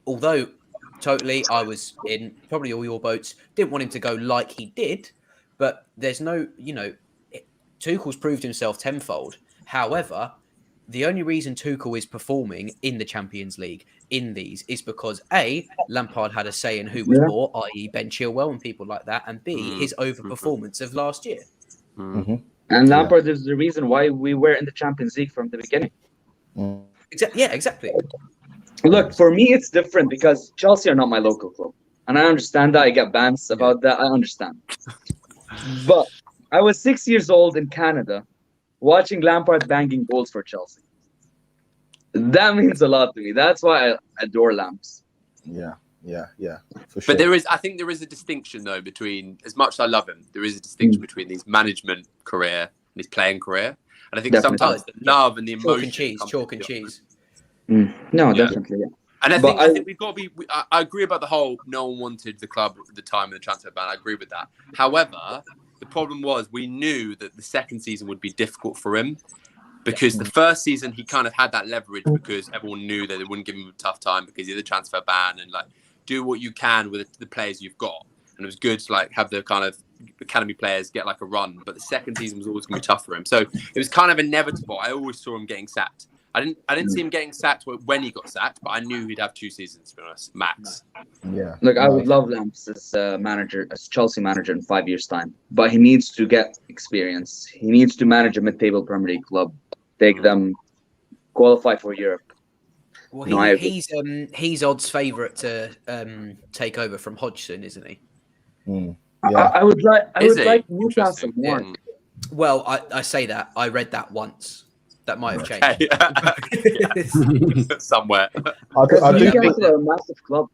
although totally, I was in probably all your boats, didn't want him to go like he did, but there's no, Tuchel's proved himself tenfold. However, the only reason Tuchel is performing in the Champions League in these is because A, Lampard had a say in who was more, i.e. Ben Chilwell and people like that, and B, his overperformance of last year. And Lampard is the reason why we were in the Champions League from the beginning. Exactly. Look, for me, it's different because Chelsea are not my local club. And I understand that. I get bans about that. I understand. But I was 6 years old in Canada watching Lampard banging goals for Chelsea. That means a lot to me. That's why I adore Lamps. Yeah, for sure. But I think there is a distinction, though, between, as much as I love him, there is a distinction between his management career and his playing career. And I think sometimes the love and the emotion. Chalk and cheese. No, definitely. Yeah. And I think we've got to be. I agree about the whole no one wanted the club at the time of the transfer ban. I agree with that. However, the problem was we knew that the second season would be difficult for him because the first season he kind of had that leverage because everyone knew that they wouldn't give him a tough time because he had the transfer ban and like do what you can with the players you've got. And it was good to like have the kind of academy players get like a run. But the second season was always going to be tough for him. So it was kind of inevitable. I always saw him getting sacked. I didn't see him getting sacked when he got sacked, but I knew he'd have 2 seasons, to be honest, max. Yeah. Look, I would love Lamps as manager, as Chelsea manager in 5 years' time, but he needs to get experience. He needs to manage a mid-table Premier League club, take them, qualify for Europe. Well, he's odds favourite to take over from Hodgson, isn't he? Yeah. I would like Newcastle more. Yeah. Well, I say that I read that once. That might have changed. Somewhere. Newcastle are a massive club.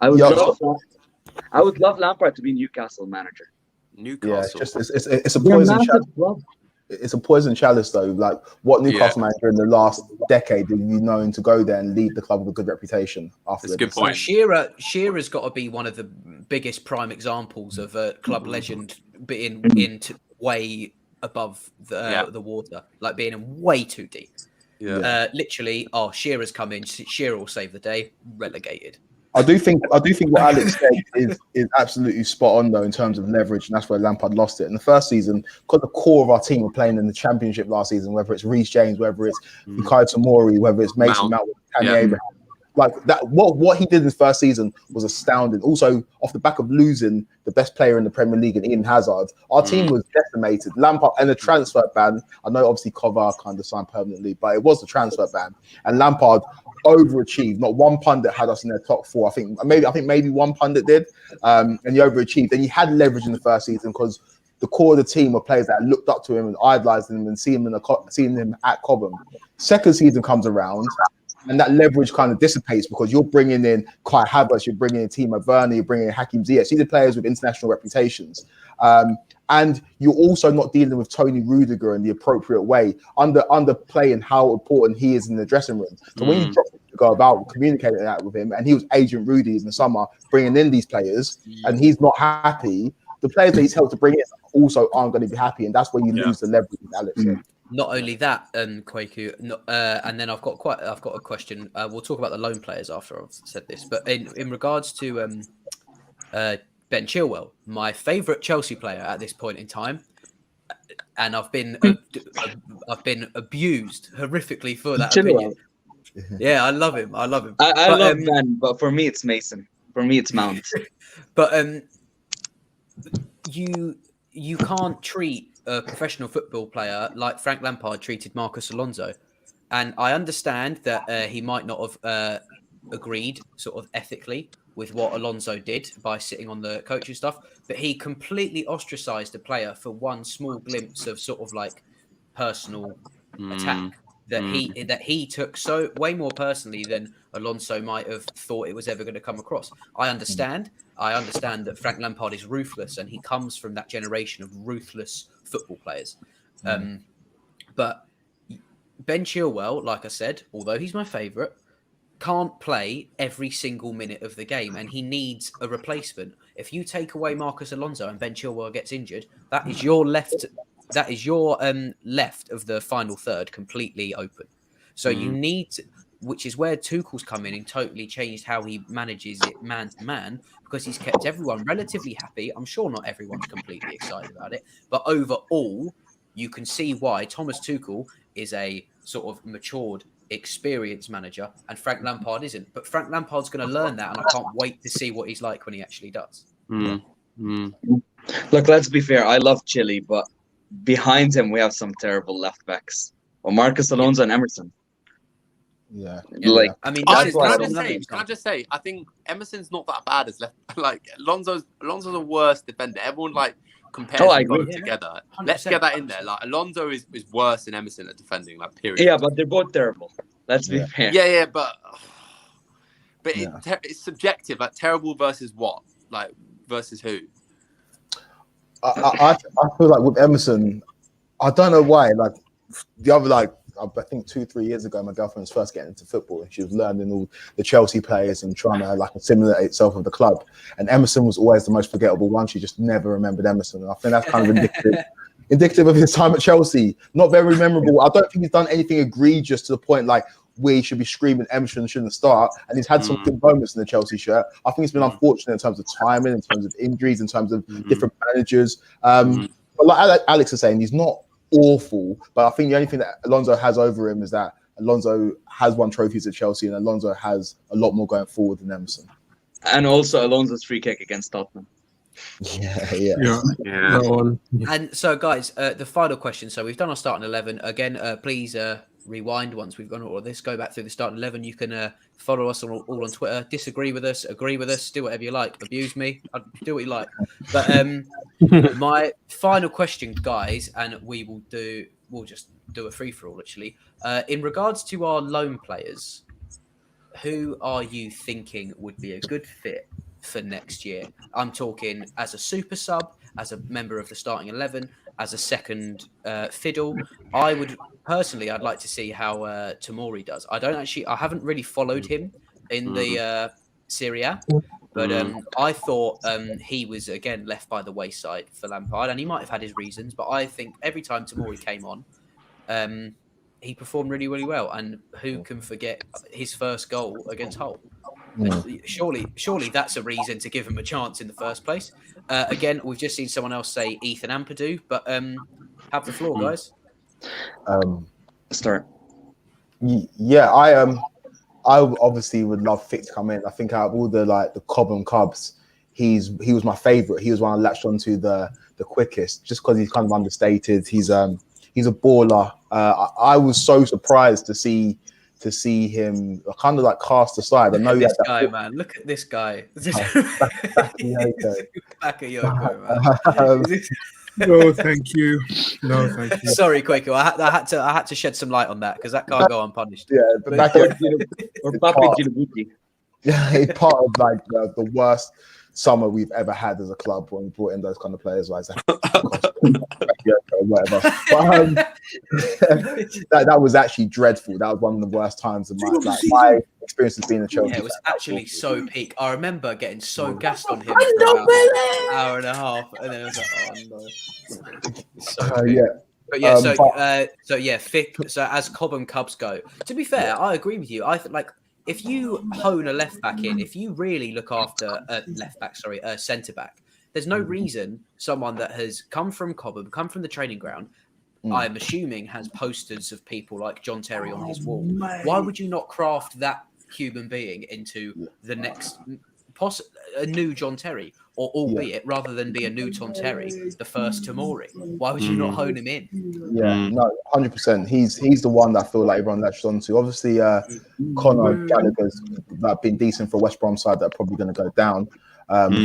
I would love Lampard to be Newcastle manager. Newcastle. Yeah, it's a poison chalice. It's a poison chalice, though. Like, what Newcastle manager in the last decade did you know him to go there and leave the club with a good reputation? That's a good point. Shearer's got to be one of the biggest prime examples of a club legend being way above the water, like being in way too deep. Literally, Shearer's come in, Shearer will save the day, relegated. I do think what Alex said is absolutely spot on, though, in terms of leverage, and that's where Lampard lost it. In the first season, because the core of our team were playing in the Championship last season, whether it's Reece James, whether it's Fikayo Tomori, whether it's Mason Mount, Tammy Abraham, Like that, what he did in his first season was astounding. Also, off the back of losing the best player in the Premier League, and Eden Hazard, our team was decimated. Lampard and the transfer ban. I know, obviously, Kovar kind of signed permanently, but it was the transfer ban, and Lampard overachieved. Not one pundit had us in their top 4. I think maybe one pundit did, and he overachieved. And he had leverage in the first season because the core of the team were players that looked up to him and idolized him and seeing him at Cobham. Second season comes around, and that leverage kind of dissipates because you're bringing in Kai Havertz, you're bringing in Timo Werner, you're bringing in Hakim Ziyech. These are players with international reputations. And you're also not dealing with Tony Rudiger in the appropriate way, underplaying how important he is in the dressing room. So when you go about communicating that with him, and he was Agent Rudy in the summer, bringing in these players, and he's not happy, the players that he's helped to bring in also aren't going to be happy, and that's where you lose the leverage with Alex. Not only that, Kwaku, and then I've got a question. We'll talk about the loan players after I've said this, but in regards to Ben Chilwell, my favourite Chelsea player at this point in time, and I've been abused horrifically for that opinion. Yeah, I love him. I love Ben, but for me it's Mason. For me it's Mount. But you can't treat a professional football player like Frank Lampard treated Marcus Alonso, and I understand that he might not have agreed sort of ethically with what Alonso did by sitting on the coaching stuff, but he completely ostracized a player for one small glimpse of sort of like personal attack that he took so way more personally than Alonso might have thought it was ever going to come across. I understand that Frank Lampard is ruthless, and he comes from that generation of ruthless football players. But Ben Chilwell, like I said, although he's my favourite, can't play every single minute of the game, and he needs a replacement. If you take away Marcus Alonso and Ben Chilwell gets injured, that is your left. That is your left of the final third completely open. So you need to, which is where Tuchel's come in and totally changed how he manages it man to man, because he's kept everyone relatively happy. I'm sure not everyone's completely excited about it, but overall, you can see why Thomas Tuchel is a sort of matured, experienced manager, and Frank Lampard isn't. But Frank Lampard's going to learn that, and I can't wait to see what he's like when he actually does. Look, let's be fair. I love Chile, but behind him we have some terrible left backs. Well, Marcus Alonso and Emerson. Like, I mean, can I just say, I think Emerson's not that bad as left. Like Alonso's the worst defender. Everyone like compares them both together. 100%. Let's get that in there. Like Alonso is worse than Emerson at defending. Like period. Yeah, but they're both terrible. Let's be fair. Yeah, but it's subjective. Like terrible versus what? Like versus who? I feel like with Emerson, I don't know why. Like the other, like I think 2-3 years ago, my girlfriend was first getting into football, and she was learning all the Chelsea players and trying to like assimilate itself with the club. And Emerson was always the most forgettable one. She just never remembered Emerson. And I think that's kind of indicative of his time at Chelsea. Not very memorable. I don't think he's done anything egregious to the point like we should be screaming Emerson shouldn't start. And he's had some good moments in the Chelsea shirt. I think it's been unfortunate in terms of timing, in terms of injuries, in terms of different managers. But like Alex is saying, he's not awful, but I think the only thing that Alonso has over him is that Alonso has won trophies at Chelsea, and Alonso has a lot more going forward than Emerson. And also Alonso's free kick against Tottenham. Yeah. And so, guys, the final question. So we've done our starting 11 again. Please rewind once we've gone all of this. Go back through the starting 11. You can follow us all on Twitter. Disagree with us, agree with us, do whatever you like. Abuse me, do what you like. But my final question, guys, and we'll just do a free for all. Actually, in regards to our loan players, who are you thinking would be a good fit for next year? I'm talking as a super sub, as a member of the starting 11, as a second fiddle. I'd like to see how Tomori does. I haven't really followed him in the Serie A, but I thought he was again left by the wayside for Lampard, and he might have had his reasons, but I think every time Tomori came on, he performed really, really well. And who can forget his first goal against Hull? Surely that's a reason to give him a chance in the first place. Again, we've just seen someone else say Ethan Ampadu, but have the floor, guys. Start. Yeah, obviously would love Fick to come in. I think out of all the Cobham Cubs, he was my favorite. He was one I latched onto the quickest, just because he's kind of understated. He's a baller. I was so surprised to see him kind of like cast aside. I know this guy, man. Look at this guy. Bakayoko. No, thank you. No, thank you. Sorry, Quaker. I had to shed some light on that because that can't go unpunished. Yeah, but Bakayoko Or Papi Djibouti. yeah, it's part of like the worst summer we've ever had as a club when we brought in those kind of players like whatever. But, that was actually dreadful. That was one of the worst times of my experience as being a Chelsea. Yeah, it was actually so peak. I remember getting so gassed on him for about an hour and a half, and then I was like, oh no. So Yeah. But yeah, Fick. So as Cobham Cubs go, to be fair, I agree with you. I think like if you hone a left back in, if you really look after a centre back, there's no reason someone that has come from Cobham, come from the training ground, I'm assuming has posters of people like John Terry on his wall. Why would you not craft that human being into the next, a new John Terry, or albeit rather than be a new Tom Terry, the first Tomori? Why would you not hone him in? Yeah, no, 100%. He's the one that I feel like everyone latched onto. Obviously, Conor Gallagher's been decent for a West Brom side that are probably going to go down.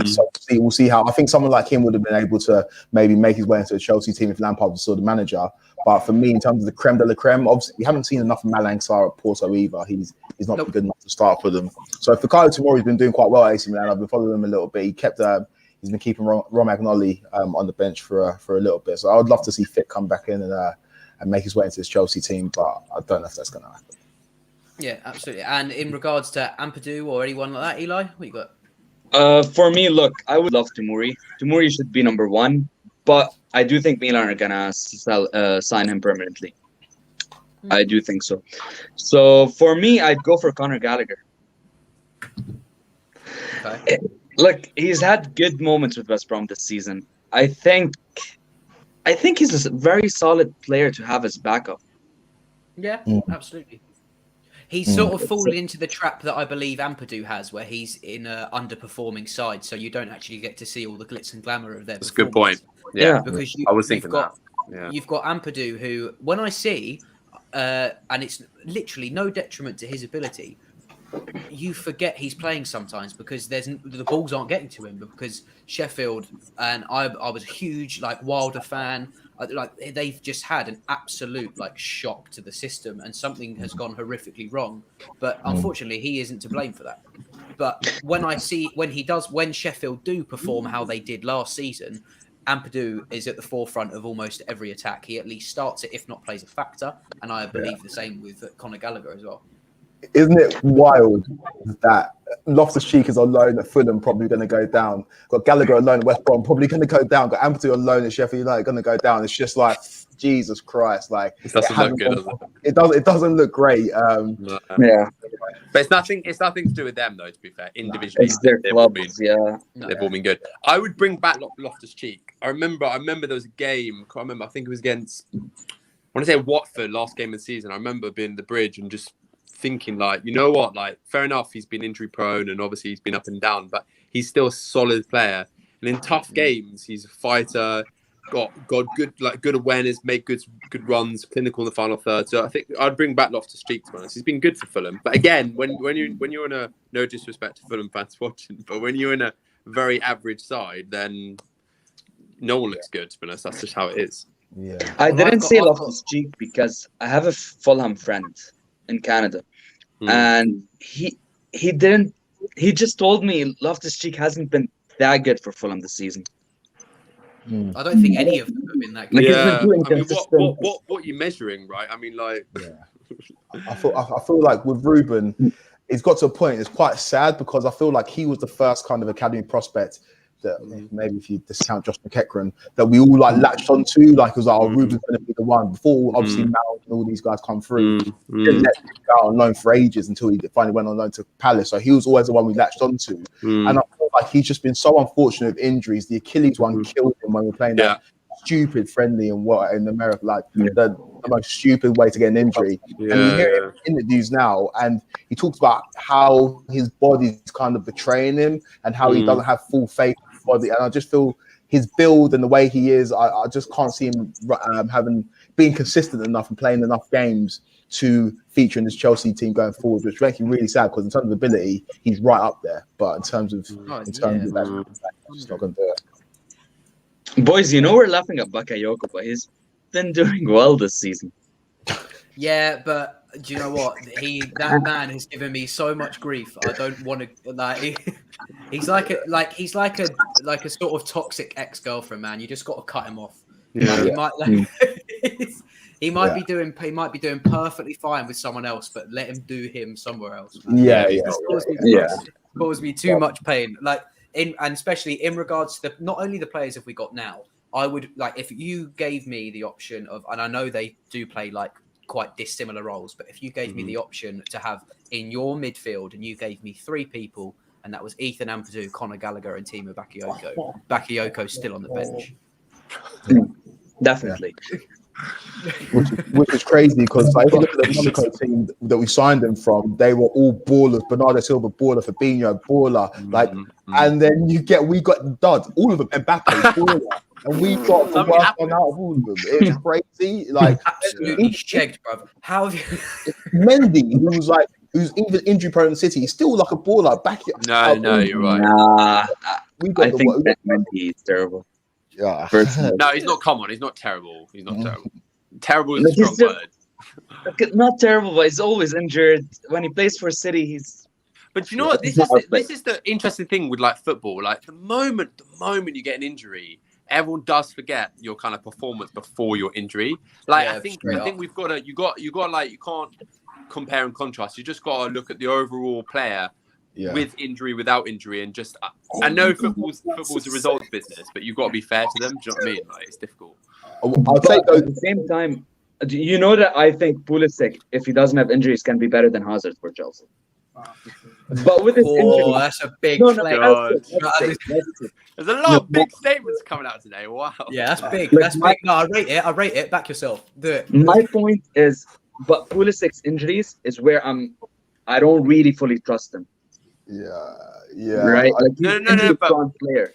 So we'll see how. I think someone like him would have been able to maybe make his way into a Chelsea team if Lampard was still the manager. But for me, in terms of the creme de la creme, obviously we haven't seen enough of Malang Sarr at Porto either. He's not good enough to start for them. So Fikayo Tomori's been doing quite well at AC Milan. I've been following him a little bit. He's been keeping Romagnoli on the bench for a little bit. So I would love to see Fick come back in and make his way into this Chelsea team, but I don't know if that's going to happen. Yeah, absolutely. And in regards to Ampadu or anyone like that, Eli, what you got? For me, look, I would love Tomori. Tomori should be number one, but I do think Milan are gonna sign him permanently. I do think so. So for me, I'd go for Conor Gallagher. Okay. Look, he's had good moments with West Brom this season. I think he's a very solid player to have as backup. Yeah, absolutely. He's sort of fallen into the trap that I believe Ampadu has, where he's in an underperforming side, so you don't actually get to see all the glitz and glamour of their That's a good point. Yeah. Because I was thinking that. Yeah. You've got Ampadu, who, when I see, and it's literally no detriment to his ability, you forget he's playing sometimes because the balls aren't getting to him, because Sheffield, and I was a huge Wilder fan. They've just had an absolute shock to the system, and something has gone horrifically wrong. But unfortunately, he isn't to blame for that. But when Sheffield do perform how they did last season, Ampadu is at the forefront of almost every attack. He at least starts it, if not plays a factor. And I believe the same with Conor Gallagher as well. Isn't it wild that Loftus-Cheek is on loan at Fulham, probably going to go down? Got Gallagher on loan at West Brom, probably going to go down. Got Ampadu on loan at Sheffield United, going to go down. It's just like, Jesus Christ! It doesn't look good, does it? It doesn't look great. Yeah, but it's nothing to do with them, though. To be fair, individually, it's their clubs. They've all been good. I would bring back Loftus-Cheek. I remember there was a game. I think it was against, I want to say Watford, last game of the season. I remember being at the bridge and just thinking you know what, fair enough, he's been injury prone and obviously he's been up and down, but he's still a solid player. And in tough games, he's a fighter, got good awareness, make good runs, clinical in the final third. So I think I'd bring back Loftus-Cheek, to be honest. He's been good for Fulham. But again, when you're in a, no disrespect to Fulham fans watching, but when you're in a very average side, then no one looks good, to be honest. That's just how it is. Yeah. I didn't say Loftus-Cheek because I have a Fulham friend in Canada, and he just told me Loftus-Cheek hasn't been that good for Fulham this season. I don't think any of them have been that good. Yeah, I mean, what are you measuring, right? I mean, I feel like with Ruben, it's got to a point. It's quite sad because I feel like he was the first kind of academy prospect that maybe if you discount Josh McEachran, that we all latched onto. It was Ruben's going to be the one before obviously Mount and all these guys come through. Didn't let him go on loan for ages until he finally went on loan to Palace. So he was always the one we latched onto. And I feel like he's just been so unfortunate with injuries. The Achilles one killed him when we were playing that stupid friendly and what in America, like the most stupid way to get an injury. And you hear him in interviews now, and he talks about how his body's kind of betraying him and how he doesn't have full faith in his body. And I just feel his build and the way he is, I just can't see him being consistent enough and playing enough games to feature in this Chelsea team going forward, which makes me really sad because in terms of ability, he's right up there. But in terms of that, he's just not going to do it. Boys, you know we're laughing at Bakayoko, but he's been doing well this season. Yeah, but do you know what? That man has given me so much grief. I don't want to like. He's like a sort of toxic ex-girlfriend, man. You just got to cut him off. He might be doing perfectly fine with someone else, but let him do him somewhere else. Man. Caused me too much pain. And especially in regards to not only the players if we got now, I would like if you gave me the option of, and I know they do play like quite dissimilar roles, but if you gave me the option to have in your midfield and you gave me 3 people, and that was Ethan Ampadu, Conor Gallagher, and Timo Bakayoko. Bakayoko's still on the bench. Definitely. Which is crazy because like, if you look at the Monaco team that we signed him from, they were all ballers. Bernardo Silva, baller. Fabinho, baller. And then we got dud, all of them. Mbappe, baller. And we got the worst one out of all of them. It's crazy. Like absolutely shagged, brother. How have you Mendy, who's even injury prone in City, he's still like a baller. No, you're right. Nah, I think that Mendy is terrible. Yeah. No, he's not. Come on, he's not terrible. He's not terrible. Terrible is a strong word. Not terrible, but he's always injured. When he plays for City, he's. But you know what? This is the interesting thing with like football. Like the moment you get an injury, everyone does forget your kind of performance before your injury. Like I think we've got to. You got like you can't compare and contrast. You just got to look at the overall player. Yeah. With injury, without injury, and just I know football's a results business, but you've got to be fair to them. Do you know what I mean? Like it's difficult. I'll say at the same time, you know that I think Pulisic, if he doesn't have injuries, can be better than Hazard for Chelsea. But with his injury, that's a big claim. There's a lot of big statements coming out today. Wow. Yeah, that's big. That's big. No, I rate it. Back yourself. Do it. My point is, but Pulisic's injuries is where I don't really fully trust him. Yeah. Right? Like, no, but player.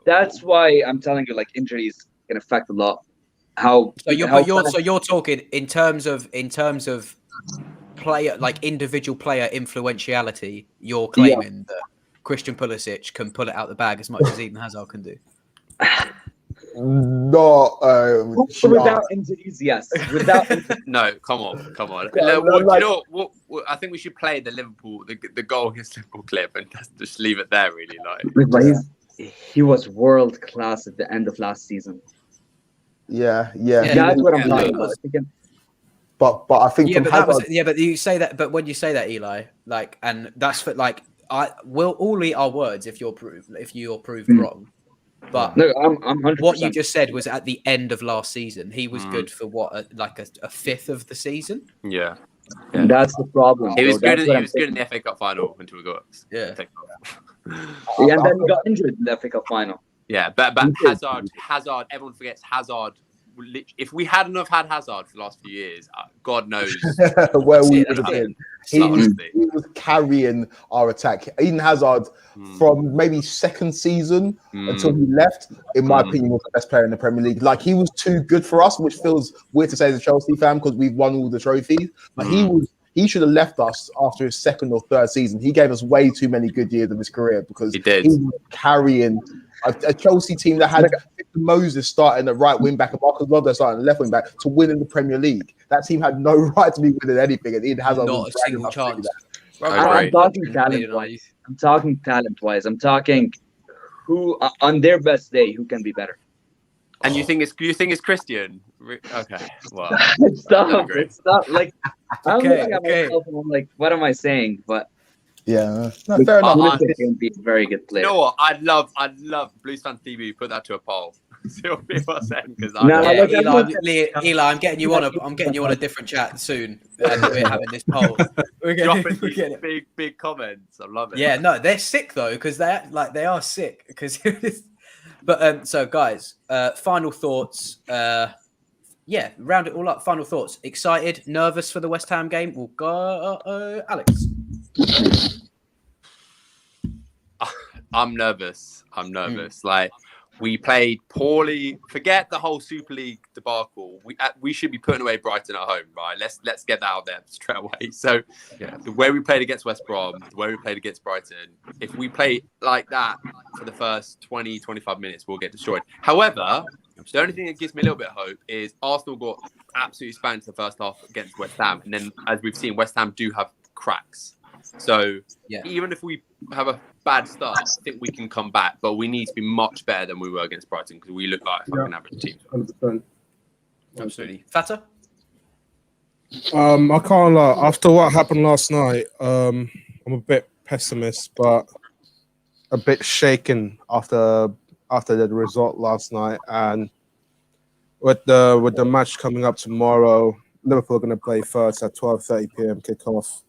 That's why I'm telling you, like, injuries can affect a lot. So you're talking in terms of player, like individual player influentiality. You're claiming that Christian Pulisic can pull it out the bag as much as Eden Hazard can do. No, without injuries, yes. Without no, come on. You know what? I think we should play the Liverpool, the goal against Liverpool clip, and just leave it there. Really, he was world class at the end of last season. Yeah. That's what I'm talking about. But I think but you say that. But when you say that, Eli, like, and that's for like, we'll all eat our words if you're proved wrong. But no, I'm 100%. What you just said was at the end of last season. He was good for a fifth of the season. Yeah. That's the problem. He was good in the FA Cup final until we got and then he got injured in the FA Cup final. Yeah, but Hazard. Everyone forgets Hazard. If we hadn't have had Hazard for the last few years, God knows where we would have been. He was carrying our attack. Eden Hazard, from maybe second season until he left, in my opinion, was the best player in the Premier League. Like, he was too good for us, which feels weird to say as a Chelsea fan because we've won all the trophies. But he should have left us after his second or third season. He gave us way too many good years of his career because he was carrying a Chelsea team that had Moses starting at right wing back and Marcus Rashford starting at left wing back to win in the Premier League. That team had no right to be winning anything, and Eden Hazard not a single chance. I'm talking talent-wise. I'm talking who on their best day who can be better. And you think it's Christian? Okay, well, stop. Like, I'm looking at myself and I'm like, what am I saying? But yeah, no, fair enough. Can be a very good player. You know what? I'd love BLUESFANSTV put that to a poll. See what people are saying. Because Eli, I'm getting you on a different chat soon, and we're having this poll. We're dropping these big comments. I love it. Yeah, no, they're sick though because they are sick because. But so guys, final thoughts. Yeah, round it all up. Final thoughts. Excited, nervous for the West Ham game? We'll go, Alex. I'm nervous. Like, we played poorly. Forget the whole Super League debacle. We should be putting away Brighton at home, right? Let's get that out there straight away. So, the way we played against West Brom, the way we played against Brighton, if we play like that for the first 20, 25 minutes, we'll get destroyed. However, the only thing that gives me a little bit of hope is Arsenal got absolutely spanked the first half against West Ham. And then, as we've seen, West Ham do have cracks. So, even if we have a bad start, I think we can come back. But we need to be much better than we were against Brighton because we look like a fucking average team. 100%. Absolutely. Fata? I can't lie. After what happened last night, I'm a bit pessimist, but a bit shaken after the result last night. And with the match coming up tomorrow, Liverpool are going to play first at 12:30 p.m. kickoff.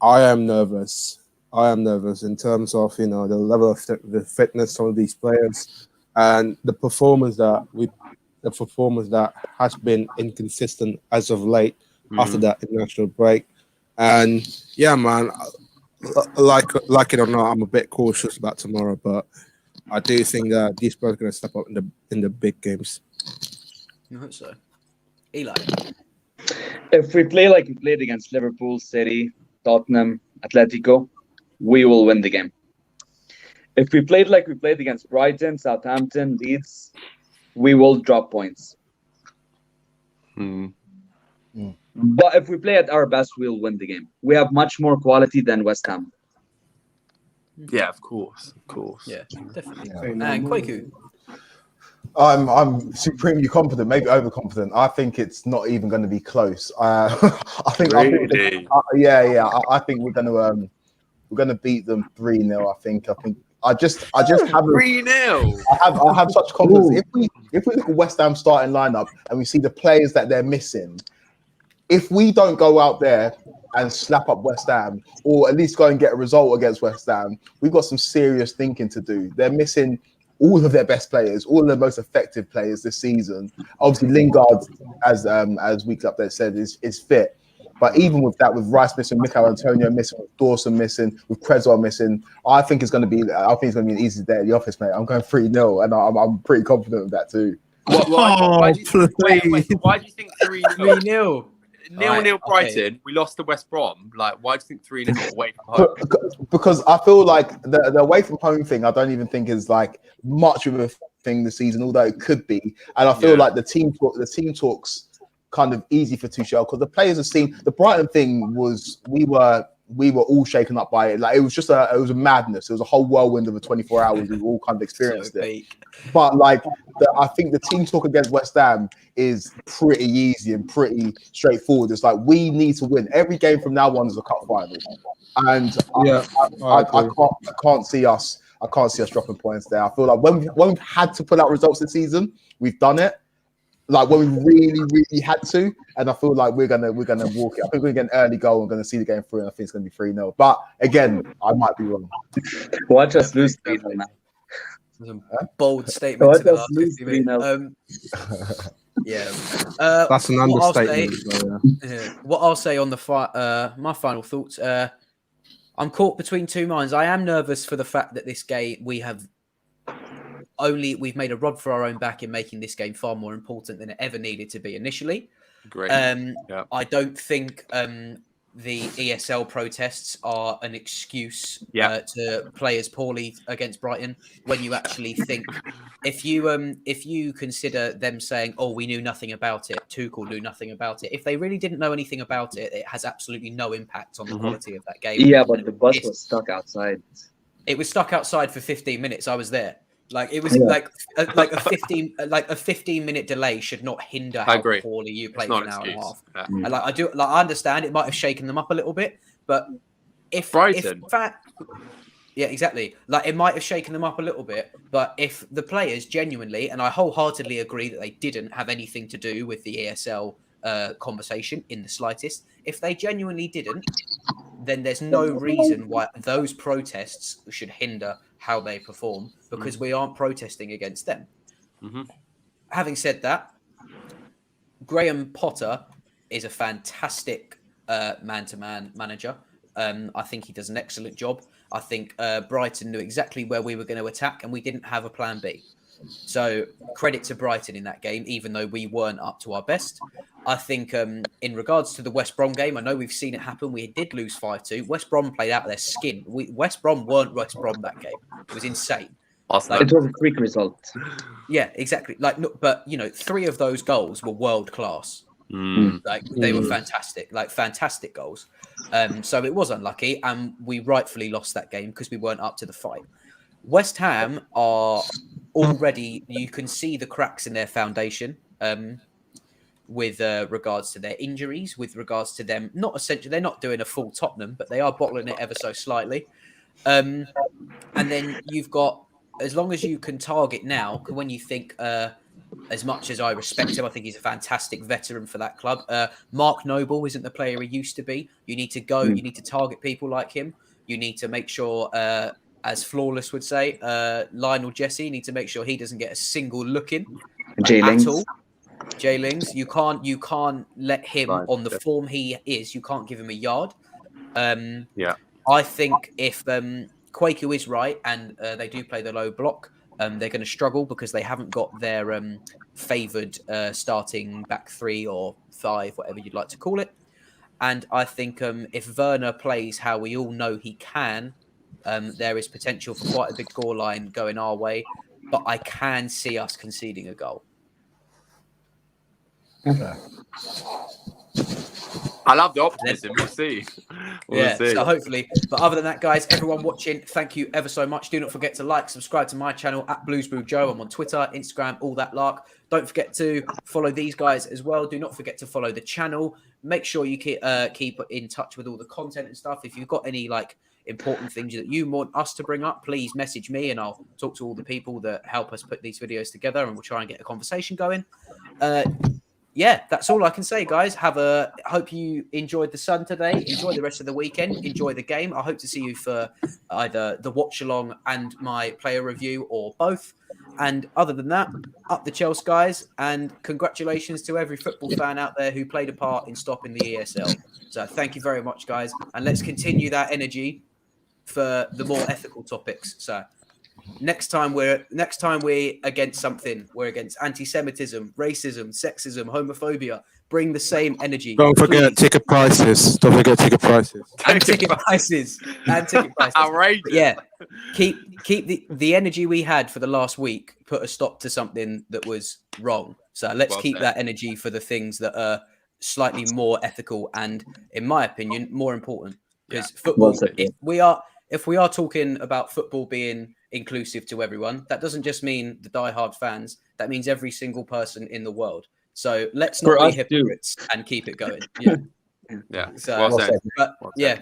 I am nervous in terms of, the level of the fitness of these players and the performance that has been inconsistent as of late after that international break. And yeah, man, like it or not, I'm a bit cautious about tomorrow, but I do think that these players are going to step up in the big games. I hope so. Eli? If we play like we played against Liverpool, City, Tottenham, Atletico, we will win the game. If we played like we played against Brighton, Southampton, Leeds, we will drop points. But if we play at our best, we'll win the game. We have much more quality than West Ham. Yeah, of course. Yeah, definitely. And Kwaku? I'm supremely confident, maybe overconfident. I think it's not even going to be close. I think we're going to beat them 3-0. I just have 3-0. I have such confidence. If we look at West Ham starting lineup and we see the players that they're missing, if we don't go out there and slap up West Ham, or at least go and get a result against West Ham, we've got some serious thinking to do. They're missing all of their best players, all of the most effective players this season. Obviously, Lingard, as Weekly Update said, is fit. But even with that, with Rice missing, Mikel Antonio missing, with Dawson missing, with Cresswell missing, I think it's going to be an easy day at the office, mate. I'm going 3-0, and I'm pretty confident of that too. Why do you think 3-0? 3-0. 0-0 Brighton. Okay. We lost to West Brom. Like, why do you think 3-0 away from home? Because I feel like the away from home thing, I don't even think is like much of a thing this season, although it could be. And I feel like the team talks kind of easy for Tuchel because the players have seen the Brighton thing was we were all shaken up by it. Like it was a madness. It was a whole whirlwind of 24 hours. We all kind of experienced it. But like I think the team talk against West Ham is pretty easy and pretty straightforward. It's like we need to win every game from now on is a cup final, and I can't see us dropping points there. I feel like when we've had to pull out results this season, we've done it. Like when we really had to, and I feel like we're gonna walk it. I think we're gonna get an early goal. We're gonna see the game through, and I think it's gonna be 3-0. But again, I might be wrong. Watch us lose 3-0 now. Bold statement in the last 50 minutes. Yeah, that's an understatement. What I'll say on the my final thoughts. I'm caught between two minds. I am nervous for the fact that this game we've made a rod for our own back in making this game far more important than it ever needed to be initially. Great. I don't think the ESL protests are an excuse to play as poorly against Brighton. When you actually think, if you consider them saying, "Oh, we knew nothing about it," Tuchel knew nothing about it. If they really didn't know anything about it, it has absolutely no impact on the quality of that game. Yeah, but the bus was stuck outside. It was stuck outside for 15 minutes. I was there. Like it was like a 15-minute delay should not hinder how poorly you play for an hour and a half. Yeah. And I understand it might have shaken them up a little bit, but if Brighton, yeah, exactly. Like it might have shaken them up a little bit, but if the players genuinely, and I wholeheartedly agree that they didn't have anything to do with the ESL conversation in the slightest, if they genuinely didn't, then there's no reason why those protests should hinder how they perform because we aren't protesting against them. Having said that, Graham Potter is a fantastic man-to-man manager. I think he does an excellent job. I think Brighton knew exactly where we were going to attack, and we didn't have a plan B. So credit to Brighton in that game, even though we weren't up to our best. I think in regards to the West Brom game, I know we've seen it happen. We did lose 5-2. West Brom played out of their skin. West Brom weren't West Brom that game. It was insane. Like, it was a freak result. Yeah, exactly. Like, no, but 3 of those goals were world class. Like they were fantastic, like fantastic goals. So it was unlucky, and we rightfully lost that game because we weren't up to the fight. West Ham are already, you can see the cracks in their foundation with regards to their injuries, with regards to them not essentially, they're not doing a full Tottenham, but they are bottling it ever so slightly. And then you've got, as long as you can target now, when you think, as much as I respect him, I think he's a fantastic veteran for that club. Mark Noble isn't the player he used to be. You need to go, you need to target people like him. You need to make sure, as Flawless would say, Lionel Jesse, you need to make sure he doesn't get a single look in at all. Jay Lings, you can't let him on the form he is. You can't give him a yard. I think if Quaku is right and they do play the low block, they're going to struggle because they haven't got their favoured starting back 3 or 5, whatever you'd like to call it. And I think if Werner plays how we all know he can, there is potential for quite a big goal line going our way. But I can see us conceding a goal. Okay. I love the optimism. We'll see. We'll see. So hopefully. But other than that, guys, everyone watching, thank you ever so much. Do not forget to like, subscribe to my channel at BluesBrewJoe. I'm on Twitter, Instagram, all that lark. Don't forget to follow these guys as well. Do not forget to follow the channel. Make sure you keep in touch with all the content and stuff. If you've got any important things that you want us to bring up, please message me and I'll talk to all the people that help us put these videos together, and we'll try and get a conversation going. Yeah, that's all I can say, guys. Hope you enjoyed the sun today. Enjoy the rest of the weekend. Enjoy the game. I hope to see you for either the watch along and my player review, or both. And other than that, up the Chelsea, guys. And congratulations to every football fan out there who played a part in stopping the ESL. So thank you very much, guys. And let's continue that energy for the more ethical topics. So next time we're against something. We're against anti-Semitism, racism, sexism, homophobia. Bring the same energy. Don't forget ticket prices. Don't forget ticket prices. And ticket prices. Outrageous. But yeah, keep the energy we had for the last week. Put a stop to something that was wrong. So let's keep that energy for the things that are slightly more ethical and, in my opinion, more important. Because football, if we are talking about football being inclusive to everyone, that doesn't just mean the diehard fans. That means every single person in the world. So let's not be hypocrites and keep it going. Yeah. So,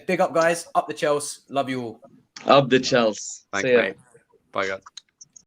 big up, guys. Up the Chelsea. Love you all. Up the Chelsea. Thanks, mate. Bye, guys.